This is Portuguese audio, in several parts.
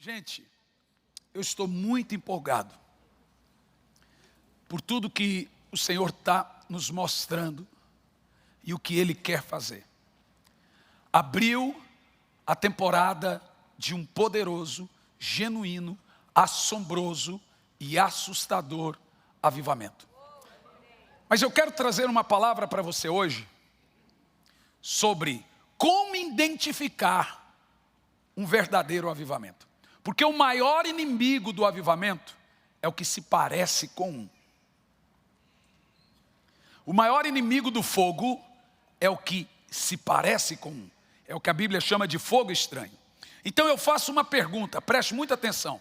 Gente, eu estou muito empolgado por tudo que o Senhor está nos mostrando e o que Ele quer fazer. Abriu a temporada de um poderoso, genuíno, assombroso e assustador avivamento. Mas eu quero trazer uma palavra para você hoje sobre como identificar um verdadeiro avivamento. Porque o maior inimigo do avivamento é o que se parece com um. O maior inimigo do fogo é o que se parece com um. É o que a Bíblia chama de fogo estranho. Então eu faço uma pergunta, preste muita atenção.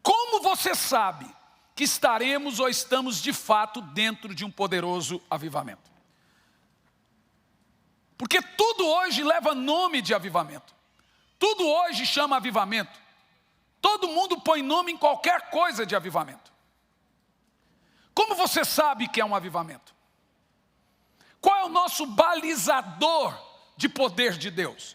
Como você sabe que estaremos ou estamos de fato dentro de um poderoso avivamento? Porque tudo hoje leva nome de avivamento. Tudo hoje chama avivamento. Todo mundo põe nome em qualquer coisa de avivamento. Como você sabe que é um avivamento? Qual é o nosso balizador de poder de Deus?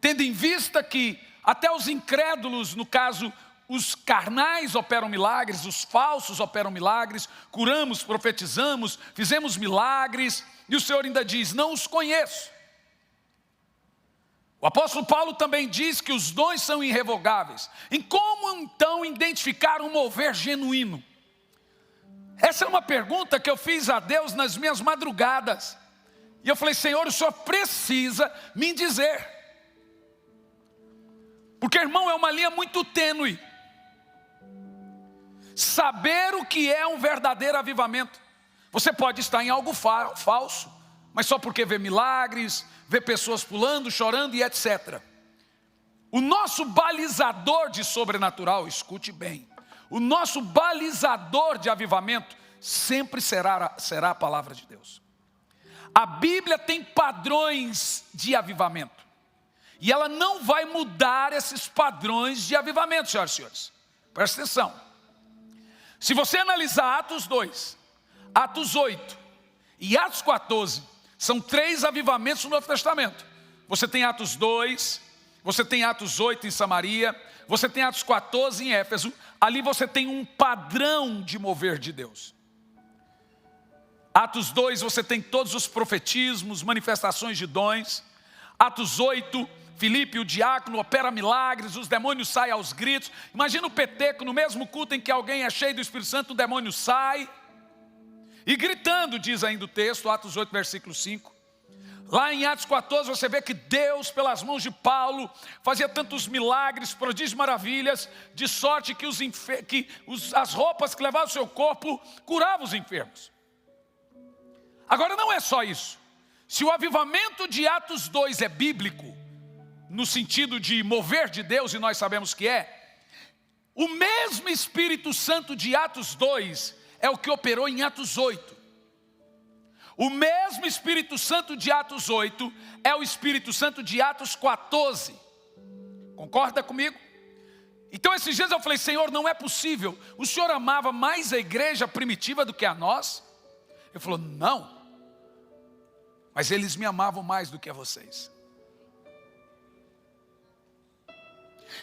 Tendo em vista que até os incrédulos, no caso, os carnais operam milagres, os falsos operam milagres, curamos, profetizamos, fizemos milagres, e o Senhor ainda diz, não os conheço. O apóstolo Paulo também diz que os dons são irrevogáveis. E como então identificar um mover genuíno? Essa é uma pergunta que eu fiz a Deus nas minhas madrugadas. E eu falei, Senhor, o Senhor precisa me dizer. Porque, irmão, é uma linha muito tênue. Saber o que é um verdadeiro avivamento. Você pode estar em algo falso, mas só porque vê milagres, vê pessoas pulando, chorando e etc. O nosso balizador de sobrenatural, escute bem, o nosso balizador de avivamento sempre será a palavra de Deus. A Bíblia tem padrões de avivamento. E ela não vai mudar esses padrões de avivamento, senhoras e senhores. Presta atenção. Se você analisar Atos 2, Atos 8 e Atos 14, são 3 avivamentos no Novo Testamento. Você tem Atos 2, você tem Atos 8 em Samaria, você tem Atos 14 em Éfeso. Ali você tem um padrão de mover de Deus. Atos 2 você tem todos os profetismos, manifestações de dons. Atos 8, Filipe, o diácono, opera milagres, os demônios saem aos gritos. Imagina o peteco no mesmo culto em que alguém é cheio do Espírito Santo, o demônio sai. E gritando, diz ainda o texto, Atos 8, versículo 5. Lá em Atos 14 você vê que Deus, pelas mãos de Paulo, fazia tantos milagres, prodígios, maravilhas, de sorte que as roupas que levavam o seu corpo curavam os enfermos. Agora não é só isso. Se o avivamento de Atos 2 é bíblico, no sentido de mover de Deus, e nós sabemos que é, o mesmo Espírito Santo de Atos 2 é o que operou em Atos 8. O mesmo Espírito Santo de Atos 8 é o Espírito Santo de Atos 14. Concorda comigo? Então esses dias eu falei, Senhor, não é possível. O Senhor amava mais a igreja primitiva do que a nós? Ele falou, não. Mas eles me amavam mais do que a vocês.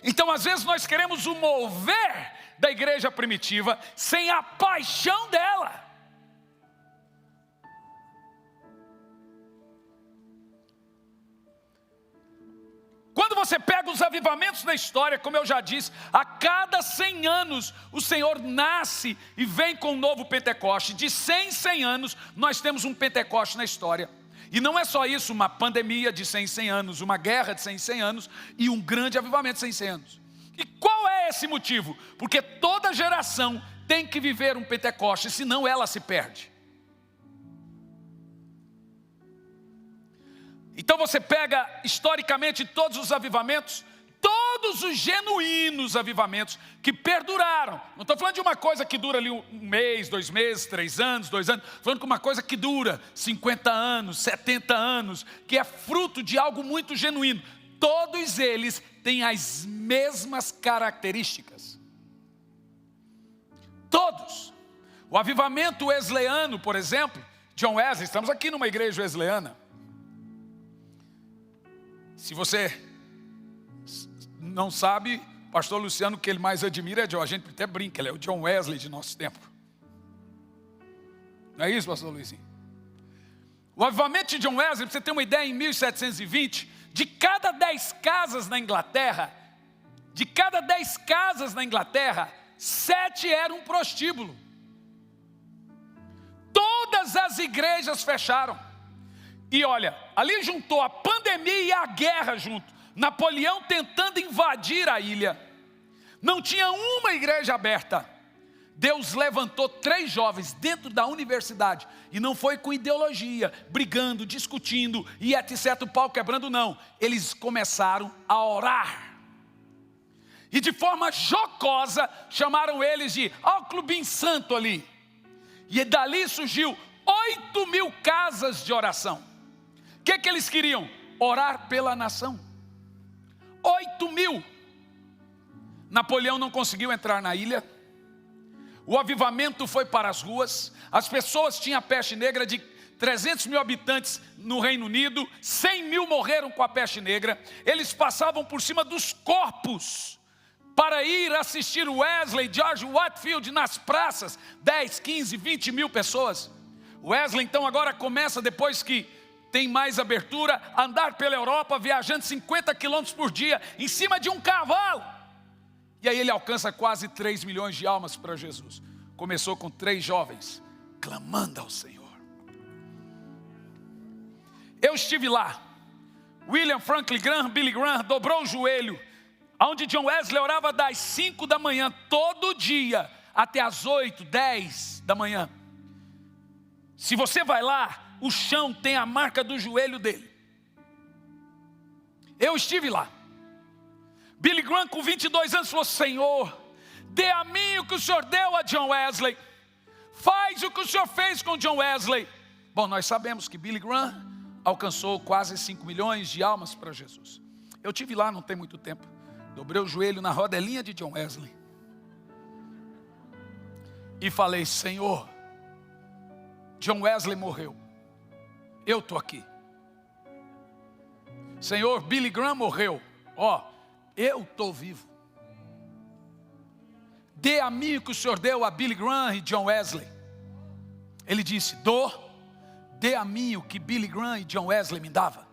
Então às vezes nós queremos o mover da igreja primitiva sem a paixão dela. Quando você pega os avivamentos da história, como eu já disse, a cada 100 anos o Senhor nasce e vem com um novo Pentecoste. De 100 em 100 anos nós temos um Pentecoste na história. E não é só isso, uma pandemia de 100 em 100 anos, uma guerra de 100 em 100 anos e um grande avivamento de 100 em 100 anos. E qual é esse motivo? Porque toda geração tem que viver um Pentecoste, senão ela se perde. Então você pega historicamente todos os avivamentos, todos os genuínos avivamentos que perduraram. Não estou falando de uma coisa que dura ali um mês, 2 meses, 3 anos, 2 anos. Estou falando de uma coisa que dura 50 anos, 70 anos, que é fruto de algo muito genuíno. Todos eles têm as mesmas características. Todos. O avivamento wesleyano, por exemplo, John Wesley, estamos aqui numa igreja wesleyana. Se você não sabe, pastor Luciano, que ele mais admira a gente até brinca, ele é o John Wesley de nosso tempo. Não é isso, pastor Luizinho? O avivamento de John Wesley, para você ter uma ideia, em 1720, de cada 10 casas na Inglaterra, 7 eram um prostíbulo. Todas as igrejas fecharam. E olha, ali juntou a pandemia e a guerra junto. Napoleão tentando invadir a ilha. Não tinha uma igreja aberta. Deus levantou 3 jovens dentro da universidade. E não foi com ideologia, brigando, discutindo e etc. o pau quebrando, não. Eles começaram a orar. E de forma jocosa, chamaram eles de Clubinho Santo ali. E dali surgiu 8.000 casas de oração. O que eles queriam? Orar pela nação. 8.000. Napoleão não conseguiu entrar na ilha. O avivamento foi para as ruas. As pessoas tinham a peste negra. De 300.000 habitantes no Reino Unido, 100.000 morreram com a peste negra. Eles passavam por cima dos corpos para ir assistir Wesley, George Whitefield nas praças. 10, 15, 20.000 pessoas. Wesley então agora começa, depois que tem mais abertura, a andar pela Europa, viajando 50 quilômetros por dia, em cima de um cavalo. E aí ele alcança quase 3 milhões de almas para Jesus. Começou com 3 jovens, clamando ao Senhor. Eu estive lá. William Franklin Graham, Billy Graham, dobrou o joelho, onde John Wesley orava das 5 da manhã, todo dia, até as 8, 10 da manhã. Se você vai lá, o chão tem a marca do joelho dele. Eu estive lá. Billy Graham, com 22 anos, falou: Senhor, dê a mim o que o Senhor deu a John Wesley. Faz o que o Senhor fez com John Wesley. Bom, nós sabemos que Billy Graham alcançou quase 5 milhões de almas para Jesus. Eu estive lá não tem muito tempo. Dobrei o joelho na rodelinha de John Wesley. E falei: Senhor, John Wesley morreu. Eu estou aqui. Senhor, Billy Graham morreu. Eu estou vivo. Dê a mim o que o Senhor deu a Billy Graham e John Wesley. Ele disse: dê a mim o que Billy Graham e John Wesley me davam.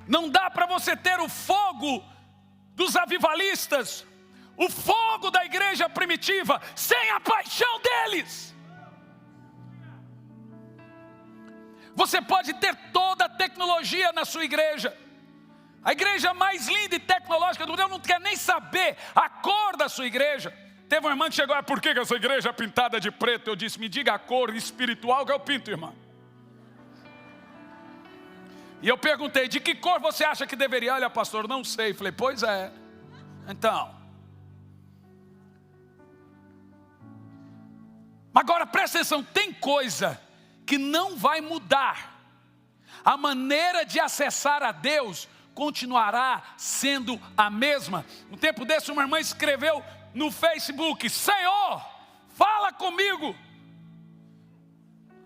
Não dá para você ter o fogo dos avivalistas, o fogo da igreja primitiva, sem a paixão deles. Você pode ter toda a tecnologia na sua igreja, a igreja mais linda e tecnológica do mundo, não quer nem saber a cor da sua igreja. Teve uma irmã que chegou: por que essa igreja é pintada de preto? Eu disse: me diga a cor espiritual que eu pinto, irmã. E eu perguntei: de que cor você acha que deveria? Olha, pastor, não sei. Falei: pois é. Então, agora presta atenção, tem coisa que não vai mudar. A maneira de acessar a Deus continuará sendo a mesma. No tempo desse, uma irmã escreveu no Facebook: Senhor, fala comigo.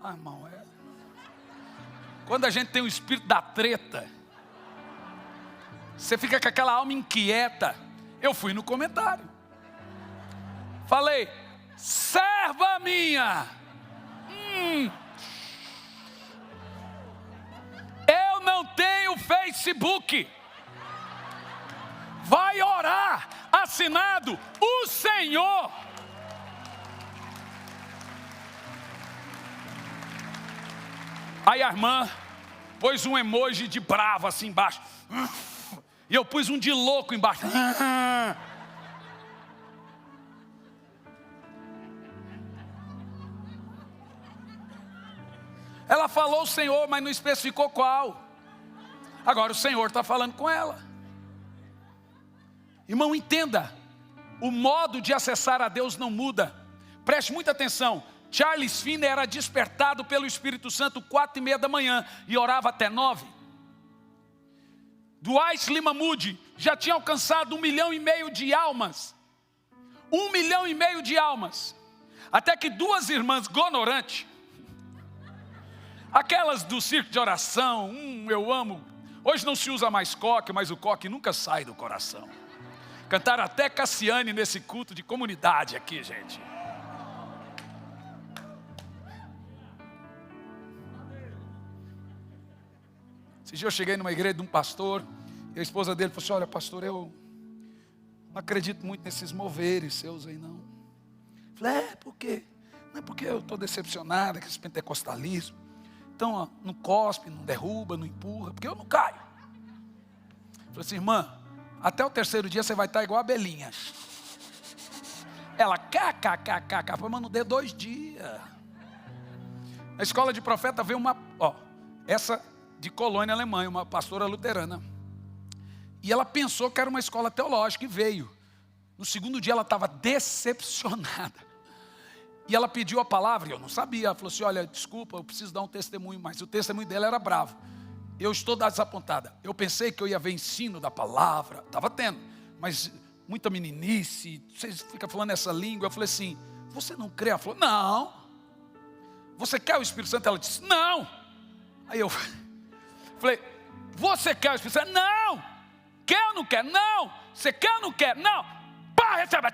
Irmão, quando a gente tem o espírito da treta, você fica com aquela alma inquieta. Eu fui no comentário, falei: serva minha, eu não tenho Facebook. Vai orar, assinado o Senhor. Aí a irmã pôs um emoji de bravo assim embaixo, e eu pus um de louco embaixo. Ela falou o Senhor, mas não especificou qual. Agora o Senhor está falando com ela. Irmão, entenda, o modo de acessar a Deus não muda. Preste muita atenção. Charles Finney era despertado pelo Espírito Santo 4:30 da manhã e orava até 9. Dwight Lima Moody já tinha alcançado 1,5 milhão de almas. 1,5 milhão de almas. Até que 2 irmãs Gonorante, Aquelas do circo de oração, eu amo. Hoje não se usa mais coque, mas o coque nunca sai do coração. Cantaram até Cassiane nesse culto de comunidade aqui, gente. Esse dia eu cheguei numa igreja de um pastor, e a esposa dele falou assim: olha, pastor, eu não acredito muito nesses moveres seus aí, não. Eu falei, por quê? Não é porque eu estou decepcionado com esse pentecostalismo. Então, ó, não cospe, não derruba, não empurra, porque eu não caio. Eu falei assim, irmã, até o terceiro dia você vai estar igual a Belinha. Ela, kkkkk, mas não deu 2 dias. Na escola de profeta veio uma, essa de Colônia, Alemanha, uma pastora luterana. E ela pensou que era uma escola teológica e veio. No segundo dia ela estava decepcionada. E ela pediu a palavra, e eu não sabia. Ela falou assim, olha, desculpa, eu preciso dar um testemunho. Mas o testemunho dela era bravo. Eu estou desapontada. Eu pensei que eu ia ver ensino da palavra. Estava tendo, mas muita meninice. Vocês ficam falando essa língua. Eu falei assim, você não crê? Ela falou, não. Você quer o Espírito Santo? Ela disse, não. Aí eu falei, você quer o Espírito Santo? Não. Quer ou não quer? Não. Você quer ou não quer? Não. Pá, recebe.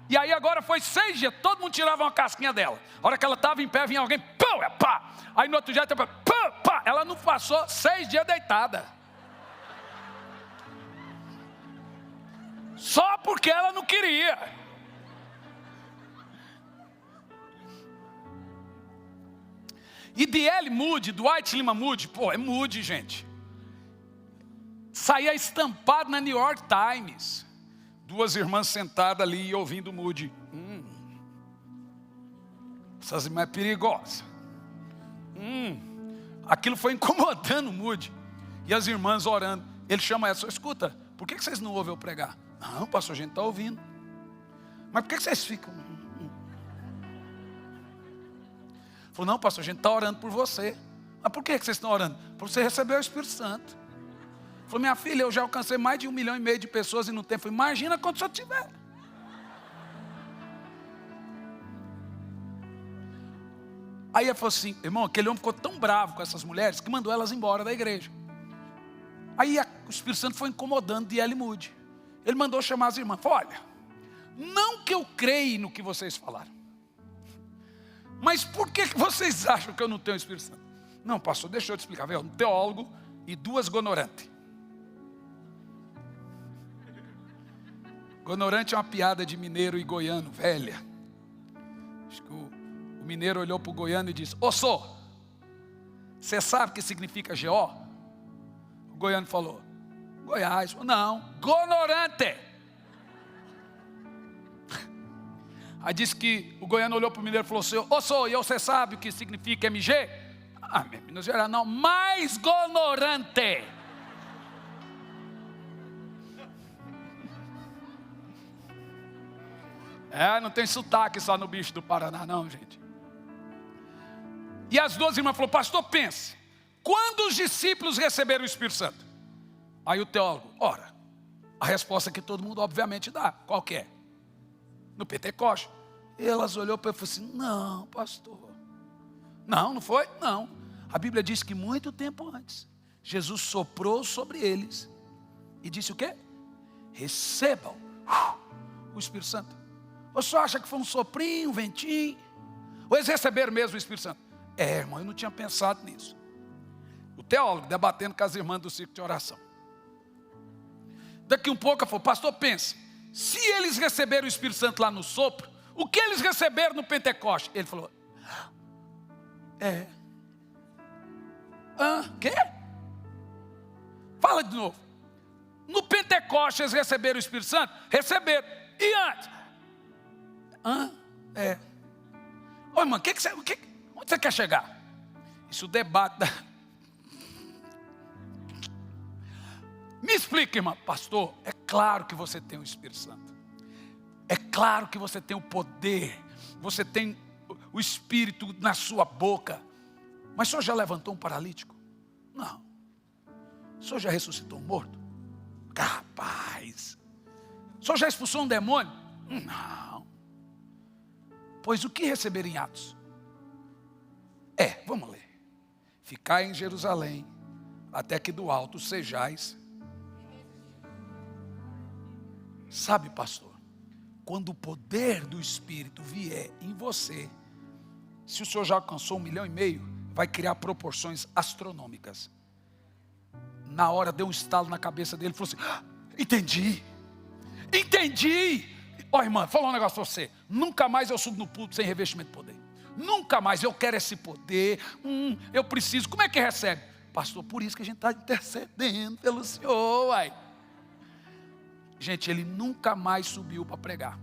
E aí agora foi 6 dias, todo mundo tirava uma casquinha dela. A hora que ela estava em pé, vinha alguém, pá. Aí no outro dia, pá. Ela não passou 6 dias deitada. Só porque ela não queria. E D.L. Moody, Dwight Lima Moody, é Moody, gente. Saía estampado na New York Times. 2 irmãs sentadas ali e ouvindo Moody. Essas irmãs é perigosa. Aquilo foi incomodando Moody. E as irmãs orando. Ele chama ela, escuta, por que vocês não ouvem eu pregar? Não, pastor, a gente está ouvindo. Mas por que vocês ficam? Falou, não, pastor, a gente está orando por você. Mas por que vocês estão orando? Para você receber o Espírito Santo. Falou, minha filha, eu já alcancei mais de 1,5 milhão de pessoas em um tempo. Falei, imagina quando o senhor tiver. Aí ele falou assim, irmão, aquele homem ficou tão bravo com essas mulheres que mandou elas embora da igreja. Aí o Espírito Santo foi incomodando D.L. Moody. Ele mandou chamar as irmãs. Falou, olha, não que eu creia no que vocês falaram, mas por que vocês acham que eu não tenho o Espírito Santo? Não, pastor, deixa eu te explicar. Veio um teólogo e 2 gonorantes. Gonorante é uma piada de mineiro e goiano, velha. Acho que o mineiro olhou para o goiano e disse, Sô, você sabe o que significa G.O.? O goiano falou, Goiás. Não, gonorante. Aí disse que o goiano olhou para o mineiro e falou assim, Sô, e você sabe o que significa MG? Minas Gerais não, mais gonorante. Não tem sotaque só no bicho do Paraná não, gente. E as 2 irmãs falaram, pastor, pense, quando os discípulos receberam o Espírito Santo? Aí o teólogo, ora, a resposta que todo mundo obviamente dá, qual que é? No Pentecoste. E elas olhou para ele e falou assim, não, pastor. Não foi? Não. A Bíblia diz que muito tempo antes, Jesus soprou sobre eles e disse o quê? Recebam o Espírito Santo. Ou só acha que foi um soprinho, um ventinho? Ou eles receberam mesmo o Espírito Santo? Irmão, eu não tinha pensado nisso. O teólogo debatendo com as irmãs do círculo de oração. Daqui um pouco ela falou, pastor, pense, se eles receberam o Espírito Santo lá no sopro, o que eles receberam no Pentecoste? Ele falou, quê? Fala de novo. No Pentecoste eles receberam o Espírito Santo? Receberam. E antes? Ô irmão, onde você quer chegar? Isso debate Me explica, irmão. Pastor, é claro que você tem o Espírito Santo. É claro que você tem o poder. Você tem o Espírito na sua boca. Mas o senhor já levantou um paralítico? Não. O senhor já ressuscitou um morto? Capaz. O senhor já expulsou um demônio? Não. Pois o que receberam em Atos? Vamos ler. Ficai em Jerusalém, até que do alto sejais. Sabe, pastor, quando o poder do Espírito vier em você, se o senhor já alcançou 1,5 milhão, vai criar proporções astronômicas. Na hora deu um estalo na cabeça dele, falou assim: entendi. Ó, irmã, falar um negócio para você. Nunca mais eu subo no púlpito sem revestimento de poder. Nunca mais, eu quero esse poder. Eu preciso. Como é que recebe? Pastor, por isso que a gente está intercedendo pelo senhor, uai. Gente, ele nunca mais subiu para pregar.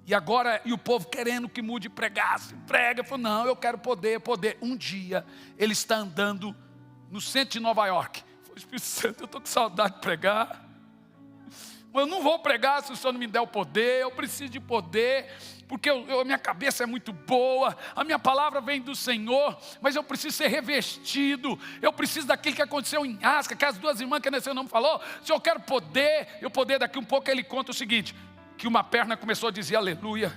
E agora, o povo querendo que mude, pregasse. Prega, falou: não, eu quero poder. Um dia, ele está andando no centro de Nova York. Falei: Espírito Santo, eu estou com saudade de pregar. Eu não vou pregar se o senhor não me der o poder. Eu preciso de poder, porque a minha cabeça é muito boa, a minha palavra vem do Senhor, mas eu preciso ser revestido. Eu preciso daquilo que aconteceu em Asca, que as 2 irmãs que nesse nome falou: se eu quero poder, e o poder daqui um pouco ele conta o seguinte: que uma perna começou a dizer aleluia,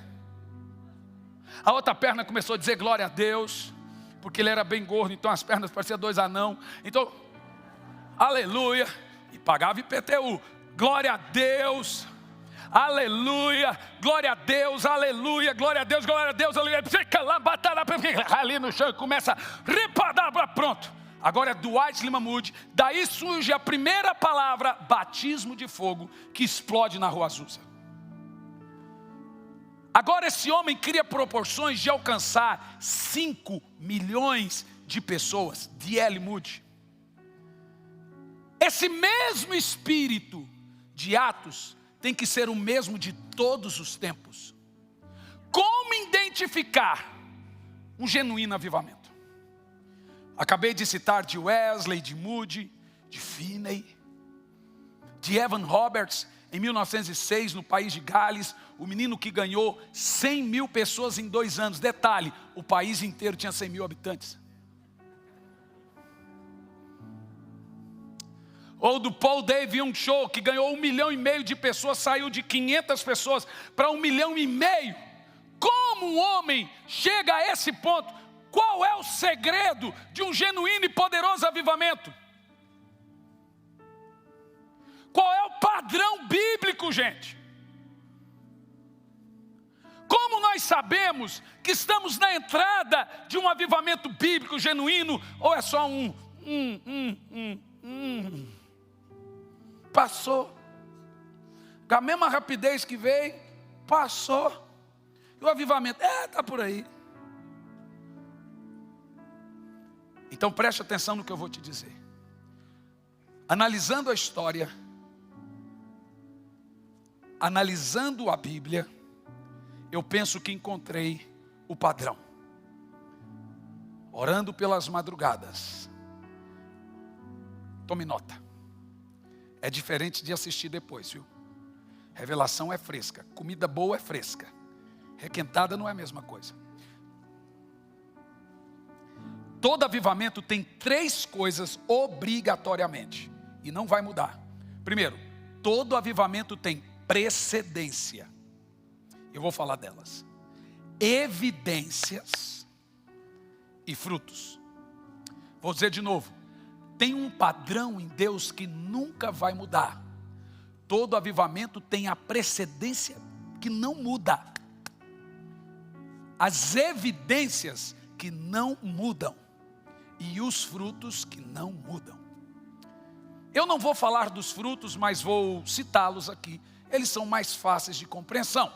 a outra perna começou a dizer glória a Deus, porque ele era bem gordo, então as pernas pareciam 2 anão, então aleluia, e pagava IPTU, glória a Deus, aleluia, glória a Deus, aleluia, glória a Deus, glória a Deus, aleluia, ali no chão e começa a pronto. Agora é Dwight Lyman Moody. Daí surge a primeira palavra, batismo de fogo, que explode na Rua Azusa. Agora esse homem cria proporções de alcançar 5 milhões de pessoas. D.L. Moody. Esse mesmo espírito de Atos tem que ser o mesmo de todos os tempos. Como identificar um genuíno avivamento? Acabei de citar de Wesley, de Moody, de Finney, de Evan Roberts. Em 1906, no país de Gales, o menino que ganhou 100 mil pessoas em 2 anos. Detalhe, o país inteiro tinha 100 mil habitantes. Ou do Paul Dave Young Show, que ganhou 1,5 milhão de pessoas, saiu de 500 pessoas para 1,5 milhão. Como um homem chega a esse ponto? Qual é o segredo de um genuíno e poderoso avivamento? Qual é o padrão bíblico, gente? Como nós sabemos que estamos na entrada de um avivamento bíblico genuíno, ou é só passou, com a mesma rapidez que veio, passou, e o avivamento, está por aí. Então preste atenção no que eu vou te dizer. Analisando a história, analisando a Bíblia, eu penso que encontrei o padrão. Orando pelas madrugadas. Tome nota. É diferente de assistir depois, viu? Revelação é fresca, comida boa é fresca, requentada não é a mesma coisa. Todo avivamento tem 3 coisas obrigatoriamente, e não vai mudar. Primeiro, todo avivamento tem precedência. Eu vou falar delas. Evidências e frutos. Vou dizer de novo. Tem um padrão em Deus que nunca vai mudar. Todo avivamento tem a precedência que não muda. As evidências que não mudam. E os frutos que não mudam. Eu não vou falar dos frutos, mas vou citá-los aqui. Eles são mais fáceis de compreensão.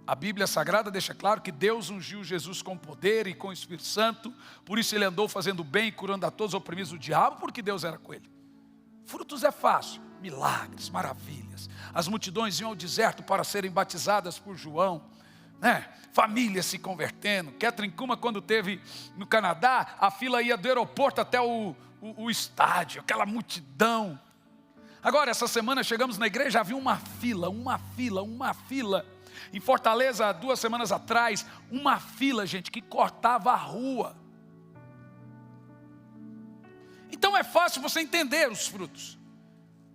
A Bíblia Sagrada deixa claro que Deus ungiu Jesus com poder e com o Espírito Santo. Por isso ele andou fazendo bem e curando a todos os oprimidos do diabo, porque Deus era com ele. Frutos é fácil. Milagres, maravilhas. As multidões iam ao deserto para serem batizadas por João. Famílias se convertendo. Catherine Kuma, quando esteve no Canadá, a fila ia do aeroporto até o estádio. Aquela multidão. Agora, essa semana chegamos na igreja, havia uma fila. Em Fortaleza, 2 semanas atrás, uma fila, gente, que cortava a rua. Então é fácil você entender os frutos.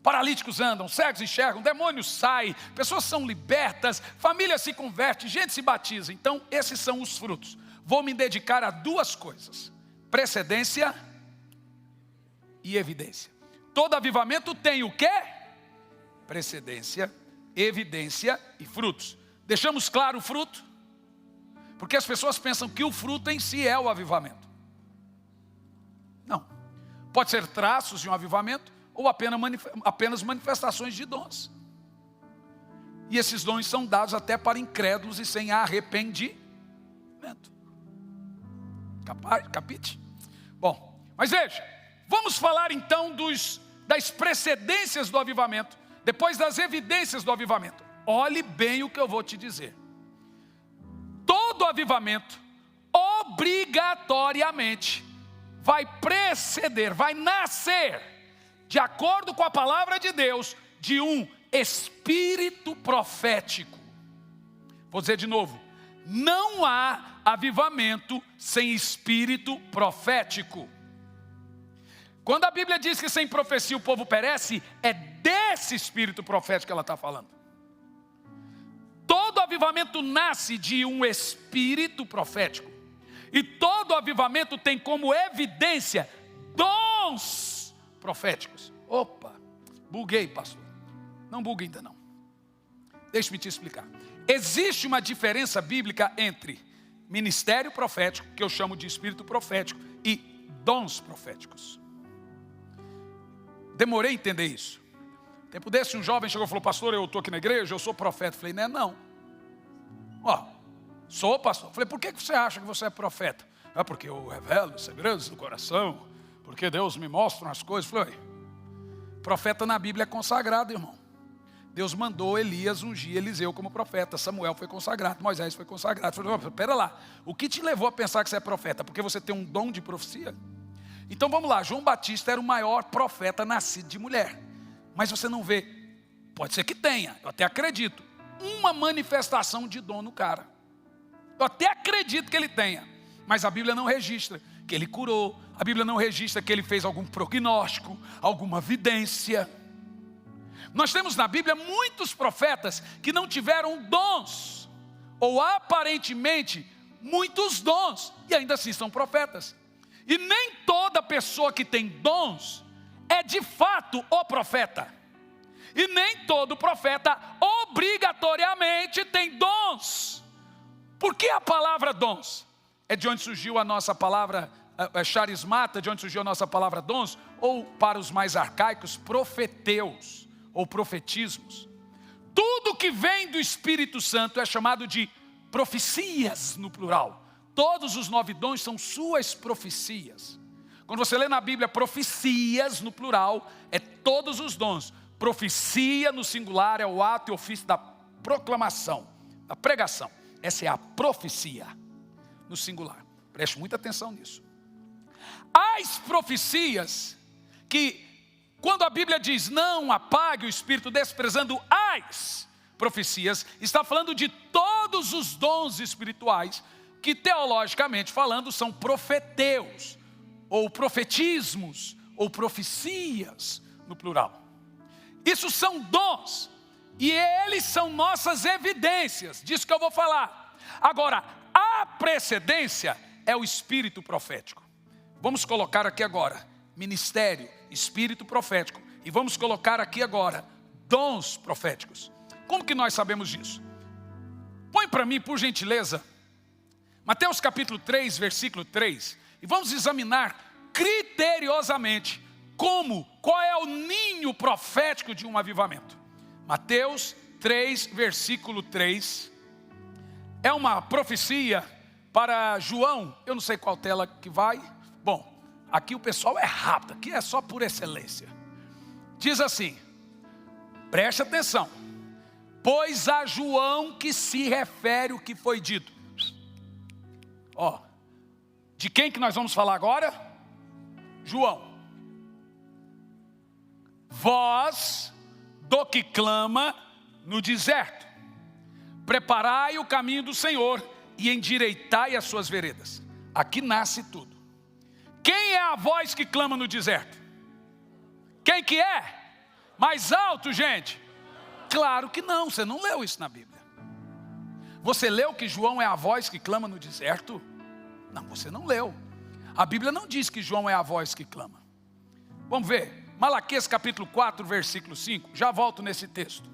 Paralíticos andam, cegos enxergam, demônios saem, pessoas são libertas, famílias se convertem, gente se batiza. Então esses são os frutos. vou me dedicar a duas coisas: precedência e evidência. Todo avivamento tem o quê? Precedência, evidência e frutos. Deixamos claro o fruto? Porque as pessoas pensam que o fruto em si é o avivamento. Não. Pode ser traços de um avivamento ou apenas manifestações de dons. E esses dons são dados até para incrédulos e sem arrependimento. Capite? Bom, mas veja, vamos falar então das precedências do avivamento, depois das evidências do avivamento. Olhe bem o que eu vou te dizer. Todo avivamento, obrigatoriamente, vai preceder, vai nascer, de acordo com a palavra de Deus, de um espírito profético. Vou dizer de novo, não há avivamento sem espírito profético. Quando a Bíblia diz que sem profecia o povo perece, é desse espírito profético que ela está falando. Todo avivamento nasce de um espírito profético. E todo avivamento tem como evidência dons proféticos. Opa, buguei, pastor. Não bugue ainda não. Deixe-me te explicar. Existe uma diferença bíblica entre ministério profético, que eu chamo de espírito profético, e dons proféticos. Demorei a entender isso. Tempo desse um jovem chegou e falou: pastor, eu estou aqui na igreja, eu sou profeta. Eu falei: não. Sou pastor. Eu falei: por que você acha que você é profeta? Porque eu revelo segredos do coração, porque Deus me mostra as coisas. Eu falei: profeta na Bíblia é consagrado, irmão. Deus mandou Elias ungir Eliseu como profeta. Samuel foi consagrado, Moisés foi consagrado. Eu falei: espera lá, o que te levou a pensar que você é profeta? Porque você tem um dom de profecia? Então vamos lá, João Batista era o maior profeta nascido de mulher. Mas você não vê, pode ser que tenha, eu até acredito, uma manifestação de dom no cara. Eu até acredito que ele tenha, mas a Bíblia não registra que ele curou. A Bíblia não registra que ele fez algum prognóstico, alguma vidência. Nós temos na Bíblia muitos profetas que não tiveram dons, ou aparentemente muitos dons, e ainda assim são profetas. E nem toda pessoa que tem dons é de fato o profeta. E nem todo profeta obrigatoriamente tem dons. Por que a palavra dons? É de onde surgiu a nossa palavra charismata, de onde surgiu a nossa palavra dons, ou para os mais arcaicos, profeteus, ou profetismos. Tudo que vem do Espírito Santo é chamado de profecias no plural. Todos os 9 dons são suas profecias. Quando você lê na Bíblia profecias no plural, é todos os dons. Profecia no singular é o ato e ofício da proclamação, da pregação. Essa é a profecia no singular. Preste muita atenção nisso. As profecias que, quando a Bíblia diz não apague o espírito desprezando as profecias, está falando de todos os dons espirituais que teologicamente falando são profeteus, ou profetismos, ou profecias no plural. Isso são dons, e eles são nossas evidências, disso que eu vou falar. Agora, a precedência é o espírito profético. Vamos colocar aqui agora, ministério, espírito profético, e vamos colocar aqui agora, dons proféticos. Como que nós sabemos disso? Põe para mim, por gentileza, Mateus capítulo 3, versículo 3, e vamos examinar criteriosamente qual é o ninho profético de um avivamento. Mateus 3, versículo 3, é uma profecia para João. Eu não sei qual tela que vai. Bom, aqui o pessoal é rápido, aqui é só por excelência. Diz assim, preste atenção, pois a João que se refere o que foi dito. De quem que nós vamos falar agora? João. Voz do que clama no deserto, preparai o caminho do Senhor e endireitai as suas veredas. Aqui nasce tudo. Quem é a voz que clama no deserto? Quem que é? Mais alto, gente? Claro que não, você não leu isso na Bíblia. Você leu que João é a voz que clama no deserto? Não, você não leu. A Bíblia não diz que João é a voz que clama. Vamos ver, Malaquias capítulo 4, versículo 5, já volto nesse texto.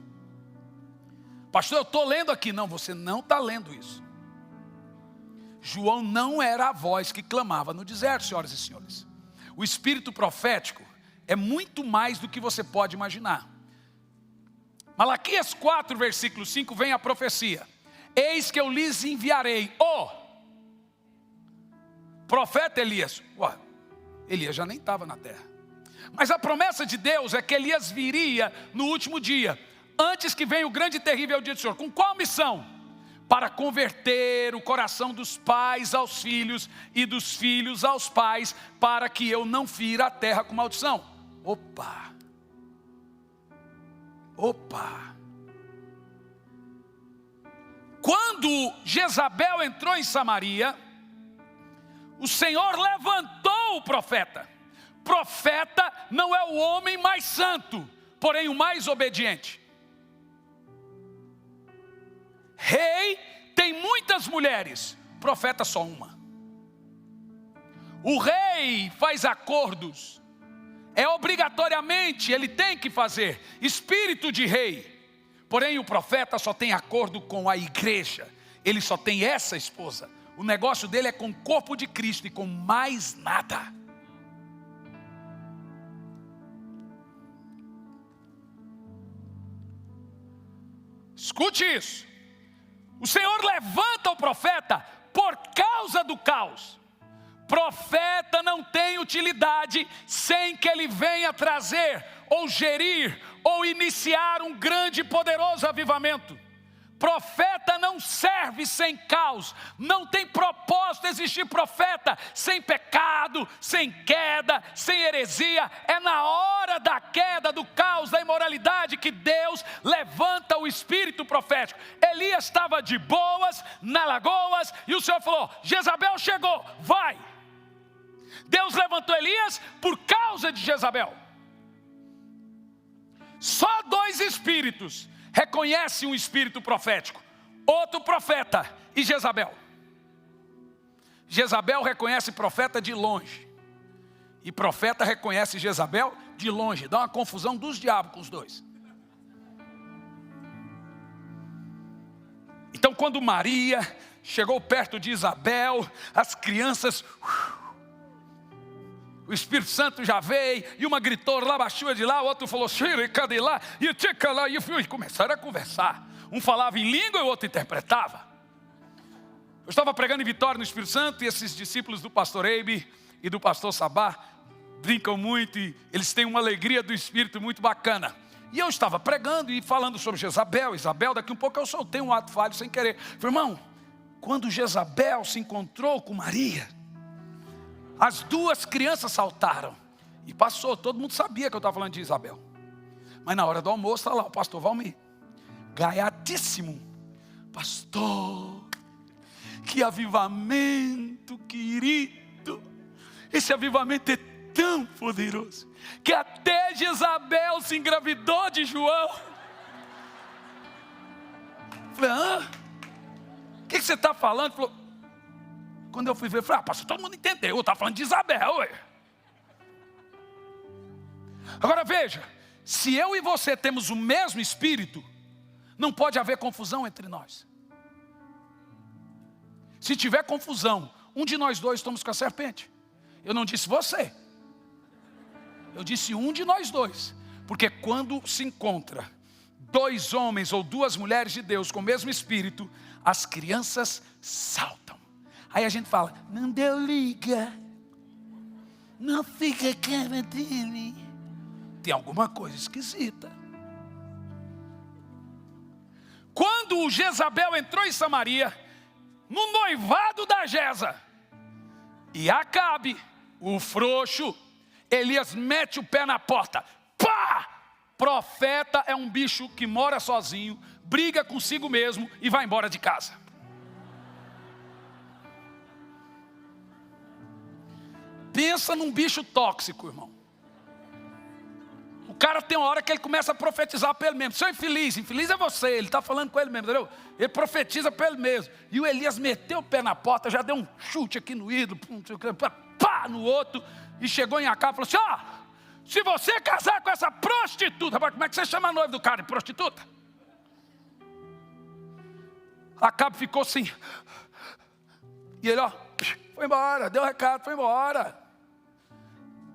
Pastor, eu estou lendo aqui. Não, você não está lendo isso. João não era a voz que clamava no deserto, senhoras e senhores. O espírito profético é muito mais do que você pode imaginar. Malaquias 4, versículo 5, vem a profecia. Eis que eu lhes enviarei o profeta Elias. Ué, Elias já nem estava na terra. Mas a promessa de Deus é que Elias viria no último dia, antes que venha o grande e terrível dia do Senhor. Com qual missão? Para converter o coração dos pais aos filhos e dos filhos aos pais, para que eu não fira a terra com maldição. Opa! Quando Jezabel entrou em Samaria, o Senhor levantou o profeta. Profeta não é o homem mais santo, porém o mais obediente. Rei tem muitas mulheres, profeta só uma. O rei faz acordos, é obrigatoriamente, ele tem que fazer, espírito de rei. Porém o profeta só tem acordo com a igreja, ele só tem essa esposa. O negócio dele é com o corpo de Cristo e com mais nada. Escute isso. O Senhor levanta o profeta por causa do caos. Profeta não tem utilidade sem que ele venha trazer, ou gerir, ou iniciar um grande e poderoso avivamento. Profeta não serve sem caos. Não tem propósito existir profeta sem pecado, sem queda, sem heresia. É na hora da queda, do caos, da imoralidade que Deus levanta o espírito profético. Elias estava de boas na lagoas e o Senhor falou: Jezabel chegou, vai. Deus levantou Elias por causa de Jezabel. Só dois espíritos reconhecem um espírito profético: outro profeta e Jezabel. Jezabel reconhece profeta de longe, e profeta reconhece Jezabel de longe. Dá uma confusão dos diabos com os dois. Então quando Maria chegou perto de Isabel, as crianças, o Espírito Santo já veio, e uma gritou lá, baixou de lá, o outro falou, cadê lá? E começaram a conversar. Um falava em língua e o outro interpretava. Eu estava pregando em Vitória no Espírito Santo, e esses discípulos do pastor Eibe e do pastor Sabá brincam muito, e eles têm uma alegria do Espírito muito bacana. E eu estava pregando e falando sobre Jezabel. Isabel, daqui um pouco eu soltei um ato falho sem querer. Falei, irmão, quando Jezabel se encontrou com Maria, as duas crianças saltaram e passou. Todo mundo sabia que eu estava falando de Isabel. Mas na hora do almoço está lá o pastor Valmir, gaiadíssimo. Pastor, que avivamento querido. Esse avivamento é tão poderoso que até Jezabel se engravidou de João. Falei, o que você está falando? Ele falou, quando eu fui ver, eu falei, pastor, todo mundo entendeu, eu estava falando de Isabel. Ué. Agora veja, se eu e você temos o mesmo espírito, não pode haver confusão entre nós. Se tiver confusão, um de nós dois estamos com a serpente. Eu não disse você, eu disse um de nós dois. Porque quando se encontra dois homens ou duas mulheres de Deus com o mesmo espírito, as crianças saltam. Aí a gente fala, não deu liga, não fica a cara dele. Tem alguma coisa esquisita. Quando Jezabel entrou em Samaria, no noivado da Jeza, e Acabe, o frouxo, Elias mete o pé na porta. Pá! Profeta é um bicho que mora sozinho, briga consigo mesmo e vai embora de casa. Pensa num bicho tóxico, irmão. O cara tem uma hora que ele começa a profetizar para ele mesmo. Seu infeliz é você, ele está falando com ele mesmo, entendeu? Ele profetiza para ele mesmo. E o Elias meteu o pé na porta, já deu um chute aqui no ídolo, pá, no outro, e chegou em Acabe e falou assim: se você casar com essa prostituta, como é que você chama a noiva do cara de prostituta? Acabe ficou assim. E ele, foi embora, deu recado, foi embora.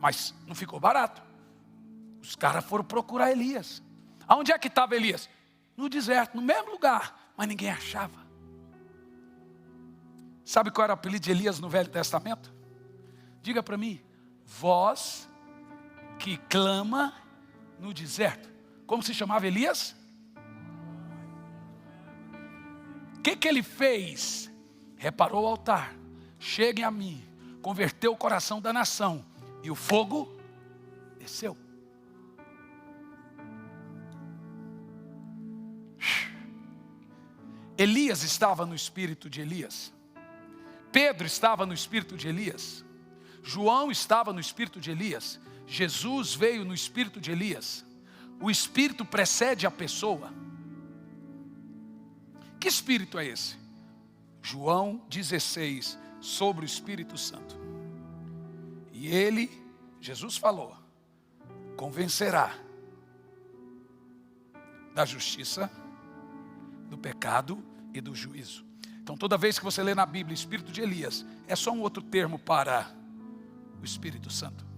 Mas não ficou barato. Os caras foram procurar Elias. Aonde é que estava Elias? No deserto, no mesmo lugar, mas ninguém achava. Sabe qual era o apelido de Elias no Velho Testamento? Diga para mim: voz que clama no deserto. Como se chamava Elias? O que ele fez? Reparou o altar, cheguem a mim, converteu o coração da nação, e o fogo desceu. Elias estava no espírito de Elias, Pedro estava no espírito de Elias, João estava no espírito de Elias, Jesus veio no espírito de Elias. O espírito precede a pessoa. Que espírito é esse? João 16, sobre o Espírito Santo. E ele, Jesus falou, convencerá da justiça, do pecado e do juízo. Então toda vez que você lê na Bíblia Espírito de Elias, é só um outro termo para o Espírito Santo.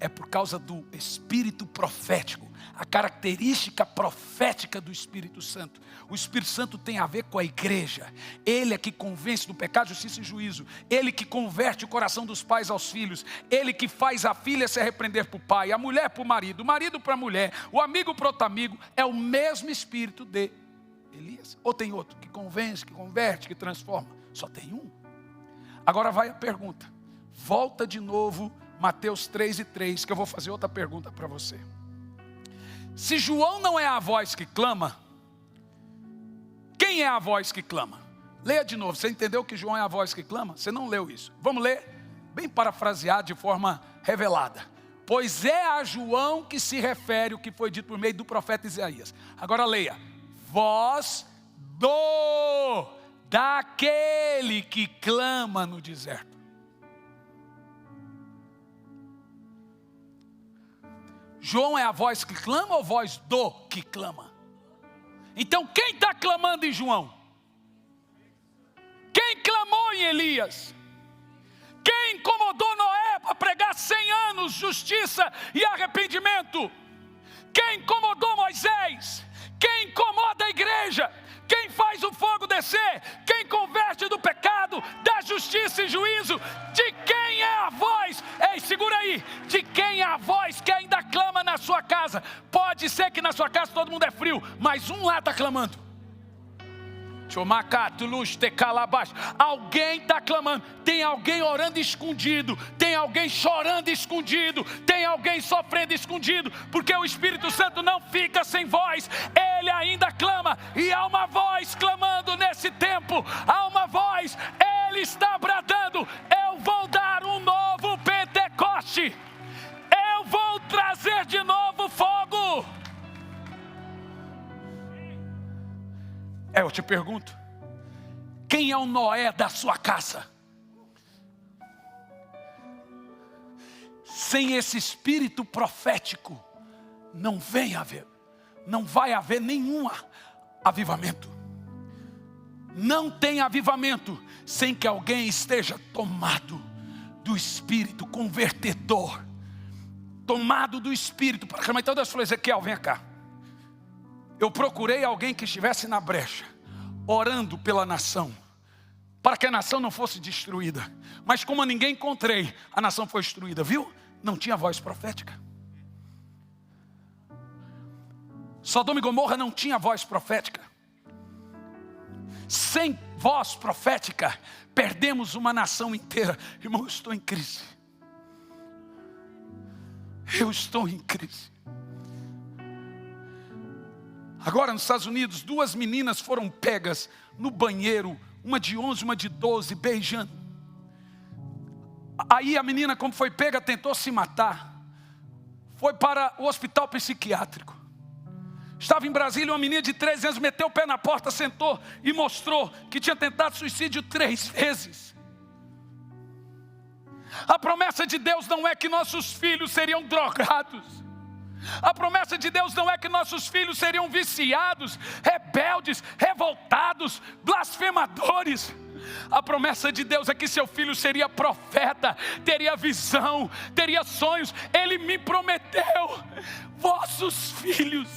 É por causa do Espírito profético, a característica profética do Espírito Santo. O Espírito Santo tem a ver com a igreja. Ele é que convence do pecado, justiça e juízo. Ele que converte o coração dos pais aos filhos. Ele que faz a filha se arrepender para o pai, a mulher para o marido para a mulher, o amigo para outro amigo. É o mesmo Espírito de Elias. Ou tem outro que convence, que converte, que transforma? Só tem um. Agora vai a pergunta. Volta de novo Mateus 3:3, que eu vou fazer outra pergunta para você. Se João não é a voz que clama, quem é a voz que clama? Leia de novo. Você entendeu que João é a voz que clama? Você não leu isso. Vamos ler? Bem parafraseado, de forma revelada. Pois é a João que se refere o que foi dito por meio do profeta Isaías. Agora leia. Voz daquele que clama no deserto. João é a voz que clama ou voz do que clama? Então quem está clamando em João? Quem clamou em Elias? Quem incomodou Noé para pregar 100 anos justiça e arrependimento? Quem incomodou Moisés? Quem incomoda a igreja? Quem faz o fogo descer? Quem converte do pecado, da justiça e juízo? De quem é a voz? Ei, segura aí. De quem é a voz que ainda clama na sua casa? Pode ser que na sua casa todo mundo é frio, mas um lá está clamando. Alguém está clamando. Tem alguém orando escondido. Tem alguém chorando escondido. Tem alguém sofrendo escondido. Porque o Espírito Santo não fica sem voz. Ele ainda clama. E há uma voz clamando nesse tempo. Há uma voz. Ele está bradando. Eu vou dar um novo Pentecoste. Eu vou trazer de novo fogo. Eu te pergunto, quem é o Noé da sua casa? Sem esse espírito profético, não vai haver nenhum avivamento. Não tem avivamento sem que alguém esteja tomado do espírito convertedor, tomado do espírito. Então Deus falou: Ezequiel, vem cá. Eu procurei alguém que estivesse na brecha, orando pela nação, para que a nação não fosse destruída. Mas como ninguém encontrei, a nação foi destruída, viu? Não tinha voz profética. Sodoma e Gomorra não tinha voz profética. Sem voz profética, perdemos uma nação inteira. Irmão, eu estou em crise. Eu estou em crise. Agora nos Estados Unidos, 2 meninas foram pegas no banheiro, uma de 11, uma de 12, beijando. Aí a menina, como foi pega, tentou se matar. foi para o hospital psiquiátrico. Estava em Brasília, uma menina de 13 anos meteu o pé na porta, sentou e mostrou que tinha tentado suicídio 3 vezes. A promessa de Deus não é que nossos filhos seriam drogados. A promessa de Deus não é que nossos filhos seriam viciados, rebeldes, revoltados, blasfemadores. A promessa de Deus é que seu filho seria profeta, teria visão, teria sonhos. Ele me prometeu, vossos filhos.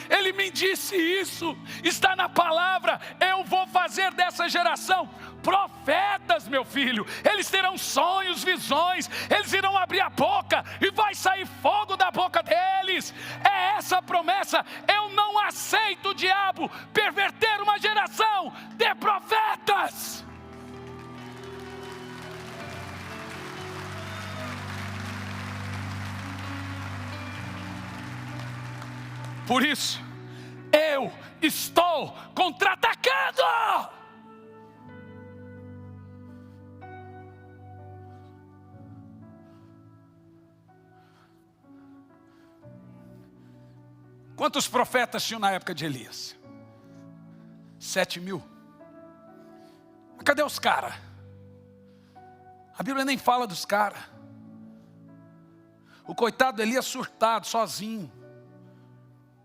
Ele me disse isso, está na palavra. Eu vou fazer dessa geração profetas, meu filho. Eles terão sonhos, visões. Eles irão abrir a boca e vai sair fogo da boca deles. É essa a promessa. Eu não aceito o diabo perverter uma geração de profetas. Por isso, eu estou contra-atacando. Quantos profetas tinham na época de Elias? 7.000. Mas cadê os caras? A Bíblia nem fala dos caras. O coitado de Elias surtado, sozinho.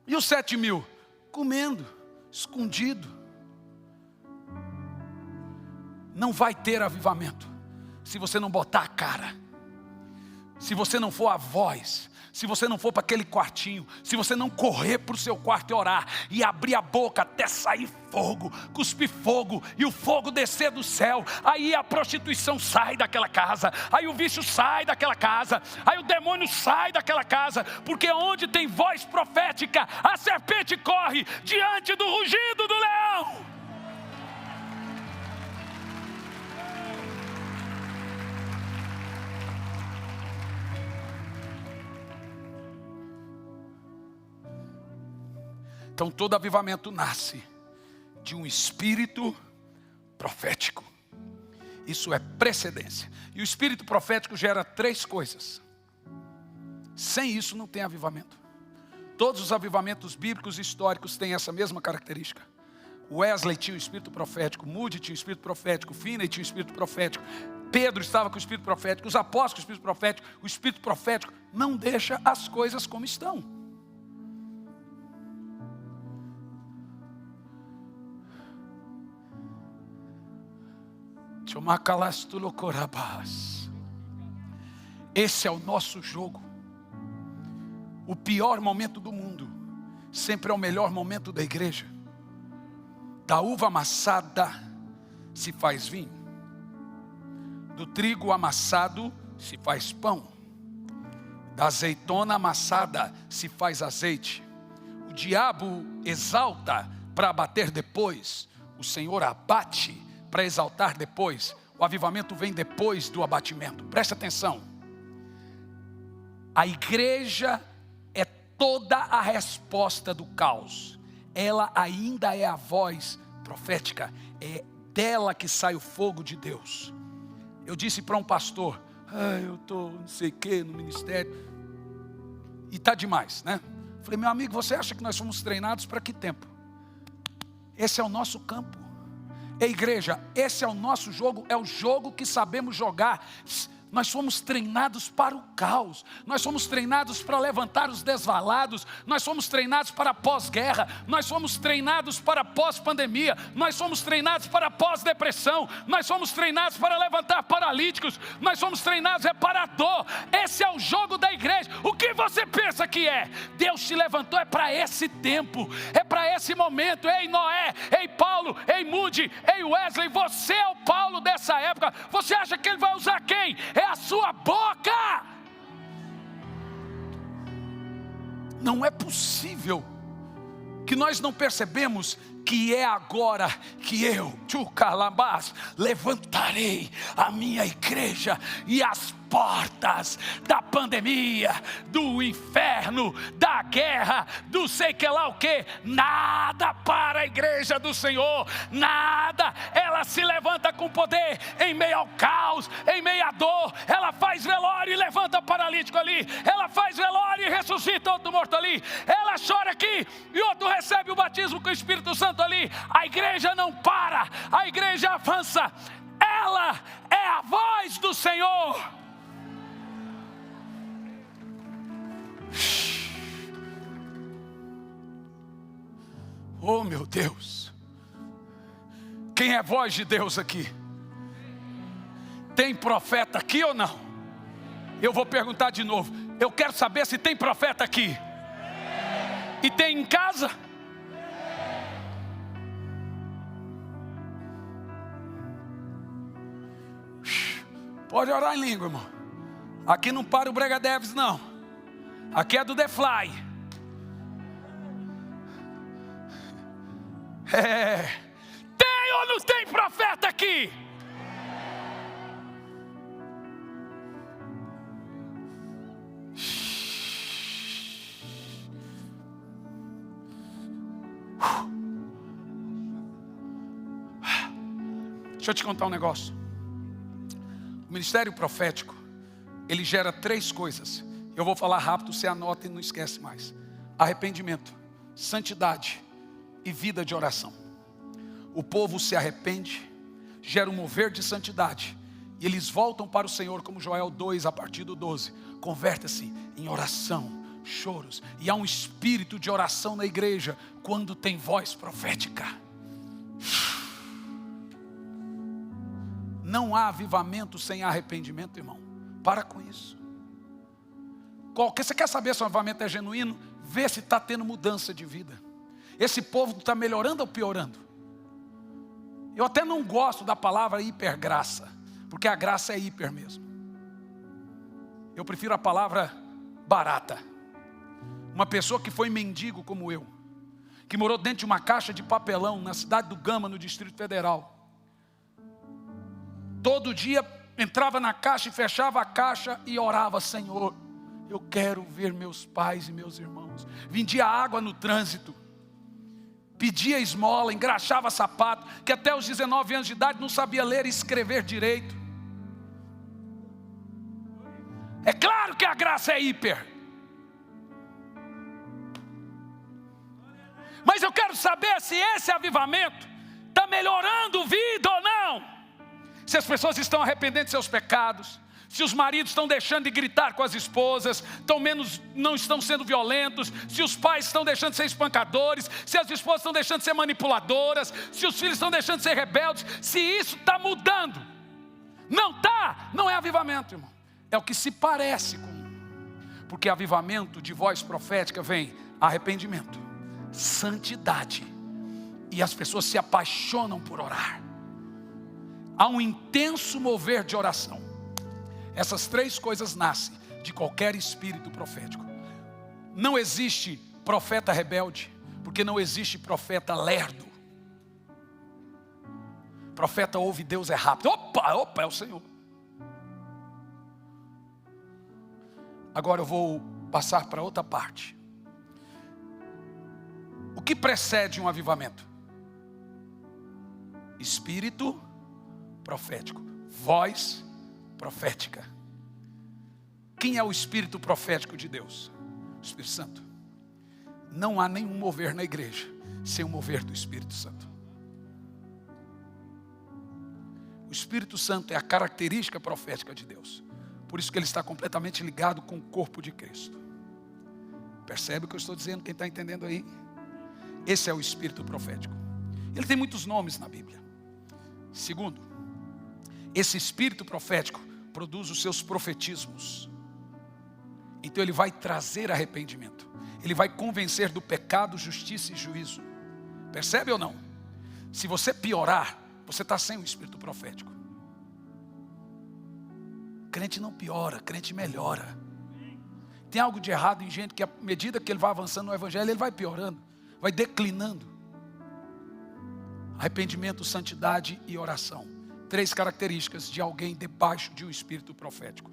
E os 7.000? Comendo, escondido. Não vai ter avivamento se você não botar a cara. Se você não for a voz. Se você não for para aquele quartinho. Se você não correr para o seu quarto e orar. E abrir a boca até sair fogo. Cuspir fogo. E o fogo descer do céu. Aí a prostituição sai daquela casa. Aí o vício sai daquela casa. Aí o demônio sai daquela casa. Porque onde tem voz profética, a serpente corre diante do rugido do leão. Então todo avivamento nasce de um espírito profético. Isso é precedência. E o espírito profético gera 3 coisas. Sem isso não tem avivamento. Todos os avivamentos bíblicos e históricos têm essa mesma característica. Wesley tinha o espírito profético, Moody tinha o espírito profético, Finney tinha o espírito profético, Pedro estava com o espírito profético, os apóstolos com o espírito profético. O espírito profético não deixa as coisas como estão. Esse é o nosso jogo. O pior momento do mundo sempre é o melhor momento da igreja. Da uva amassada se faz vinho. Do trigo amassado se faz pão. Da azeitona amassada se faz azeite. O diabo exalta para abater depois. O Senhor abate para exaltar depois. O avivamento vem depois do abatimento. Preste atenção. A igreja é toda a resposta do caos. Ela ainda é a voz profética. É dela que sai o fogo de Deus. Eu disse para um pastor, eu estou não sei o que no ministério. E está demais, né? Falei, meu amigo, você acha que nós fomos treinados para que tempo? Esse é o nosso campo. Ei, igreja, esse é o nosso jogo, é o jogo que sabemos jogar. Nós fomos treinados para o caos. Nós fomos treinados para levantar os desvalados. Nós fomos treinados para pós-guerra. Nós fomos treinados para pós-pandemia. Nós fomos treinados para pós-depressão. Nós fomos treinados para levantar paralíticos. Nós fomos treinados para a dor. Esse é o jogo da igreja. O que você pensa que é? Deus te levantou é para esse tempo. É para esse momento. Ei, Noé. Ei, Paulo. Ei, Moody. Ei, Wesley. Você é o Paulo dessa época. Você acha que ele vai usar quem? É a sua boca. Não é possível que nós não percebemos que é agora que eu, levantarei a minha igreja e as portas da pandemia, do inferno, da guerra, do sei que lá o que, nada para a igreja do Senhor, nada. Ela se levanta com poder em meio ao caos, em meio à dor. Ela faz velório e levanta paralítico ali, ela faz velório e ressuscita outro morto ali, ela chora aqui e outro recebe o batismo com o Espírito Santo ali. A igreja não para, a igreja avança. Ela é a voz do Senhor. Oh meu Deus, quem é voz de Deus aqui? Tem profeta aqui ou não? Eu vou perguntar de novo. Eu quero saber se tem profeta aqui. E tem em casa? Pode orar em língua, irmão. Aqui não para o Brega Deves, não. Aqui é do The Fly. Tem ou não tem profeta aqui? Deixa eu te contar um negócio. O ministério profético, ele gera 3 coisas. Eu vou falar rápido, você anota e não esquece mais. Arrependimento, santidade e vida de oração. O povo se arrepende, gera um mover de santidade, e eles voltam para o Senhor, como Joel 2, a partir do 12. Converte-se em oração, choros, e há um espírito de oração na igreja, quando tem voz profética. Não há avivamento sem arrependimento, irmão. Para com isso. Você quer saber se o avivamento é genuíno? Vê se está tendo mudança de vida. Esse povo está melhorando ou piorando? Eu até não gosto da palavra hipergraça, porque a graça é hiper mesmo. Eu prefiro a palavra barata. Uma pessoa que foi mendigo como eu, que morou dentro de uma caixa de papelão na cidade do Gama, no Distrito Federal. Todo dia entrava na caixa e fechava a caixa e orava: Senhor, eu quero ver meus pais e meus irmãos. Vendia água no trânsito, pedia esmola, engraxava sapato, que até os 19 anos de idade não sabia ler e escrever direito. É claro que a graça é hiper. Mas eu quero saber se esse avivamento está melhorando vida ou não. Se as pessoas estão arrependendo de seus pecados, se os maridos estão deixando de gritar com as esposas, não estão sendo violentos, se os pais estão deixando de ser espancadores, se as esposas estão deixando de ser manipuladoras, se os filhos estão deixando de ser rebeldes, se isso está mudando. Não está, não é avivamento, irmão. É o que se parece com. Porque avivamento de voz profética vem arrependimento, santidade, e as pessoas se apaixonam por orar. Há um intenso mover de oração. Essas 3 coisas nascem de qualquer espírito profético. Não existe profeta rebelde, porque não existe profeta lerdo. Profeta ouve Deus é rápido. Opa, é o Senhor. Agora eu vou passar para outra parte. O que precede um avivamento? Espírito profético, voz profética. Quem é o espírito profético de Deus? O Espírito Santo. Não há nenhum mover na igreja sem o mover do Espírito Santo. O Espírito Santo é a característica profética de Deus. Por isso que ele está completamente ligado com o corpo de Cristo. Percebe o que eu estou dizendo? Quem está entendendo aí? Esse é o espírito profético. Ele tem muitos nomes na Bíblia. Segundo, esse espírito profético produz os seus profetismos. Então ele vai trazer arrependimento. Ele vai convencer do pecado, justiça e juízo. Percebe ou não? Se você piorar, você está sem o espírito profético. Crente não piora, crente melhora. Tem algo de errado em gente que, à medida que ele vai avançando no evangelho, ele vai piorando, vai declinando. Arrependimento, santidade e oração. 3 características de alguém debaixo de um espírito profético.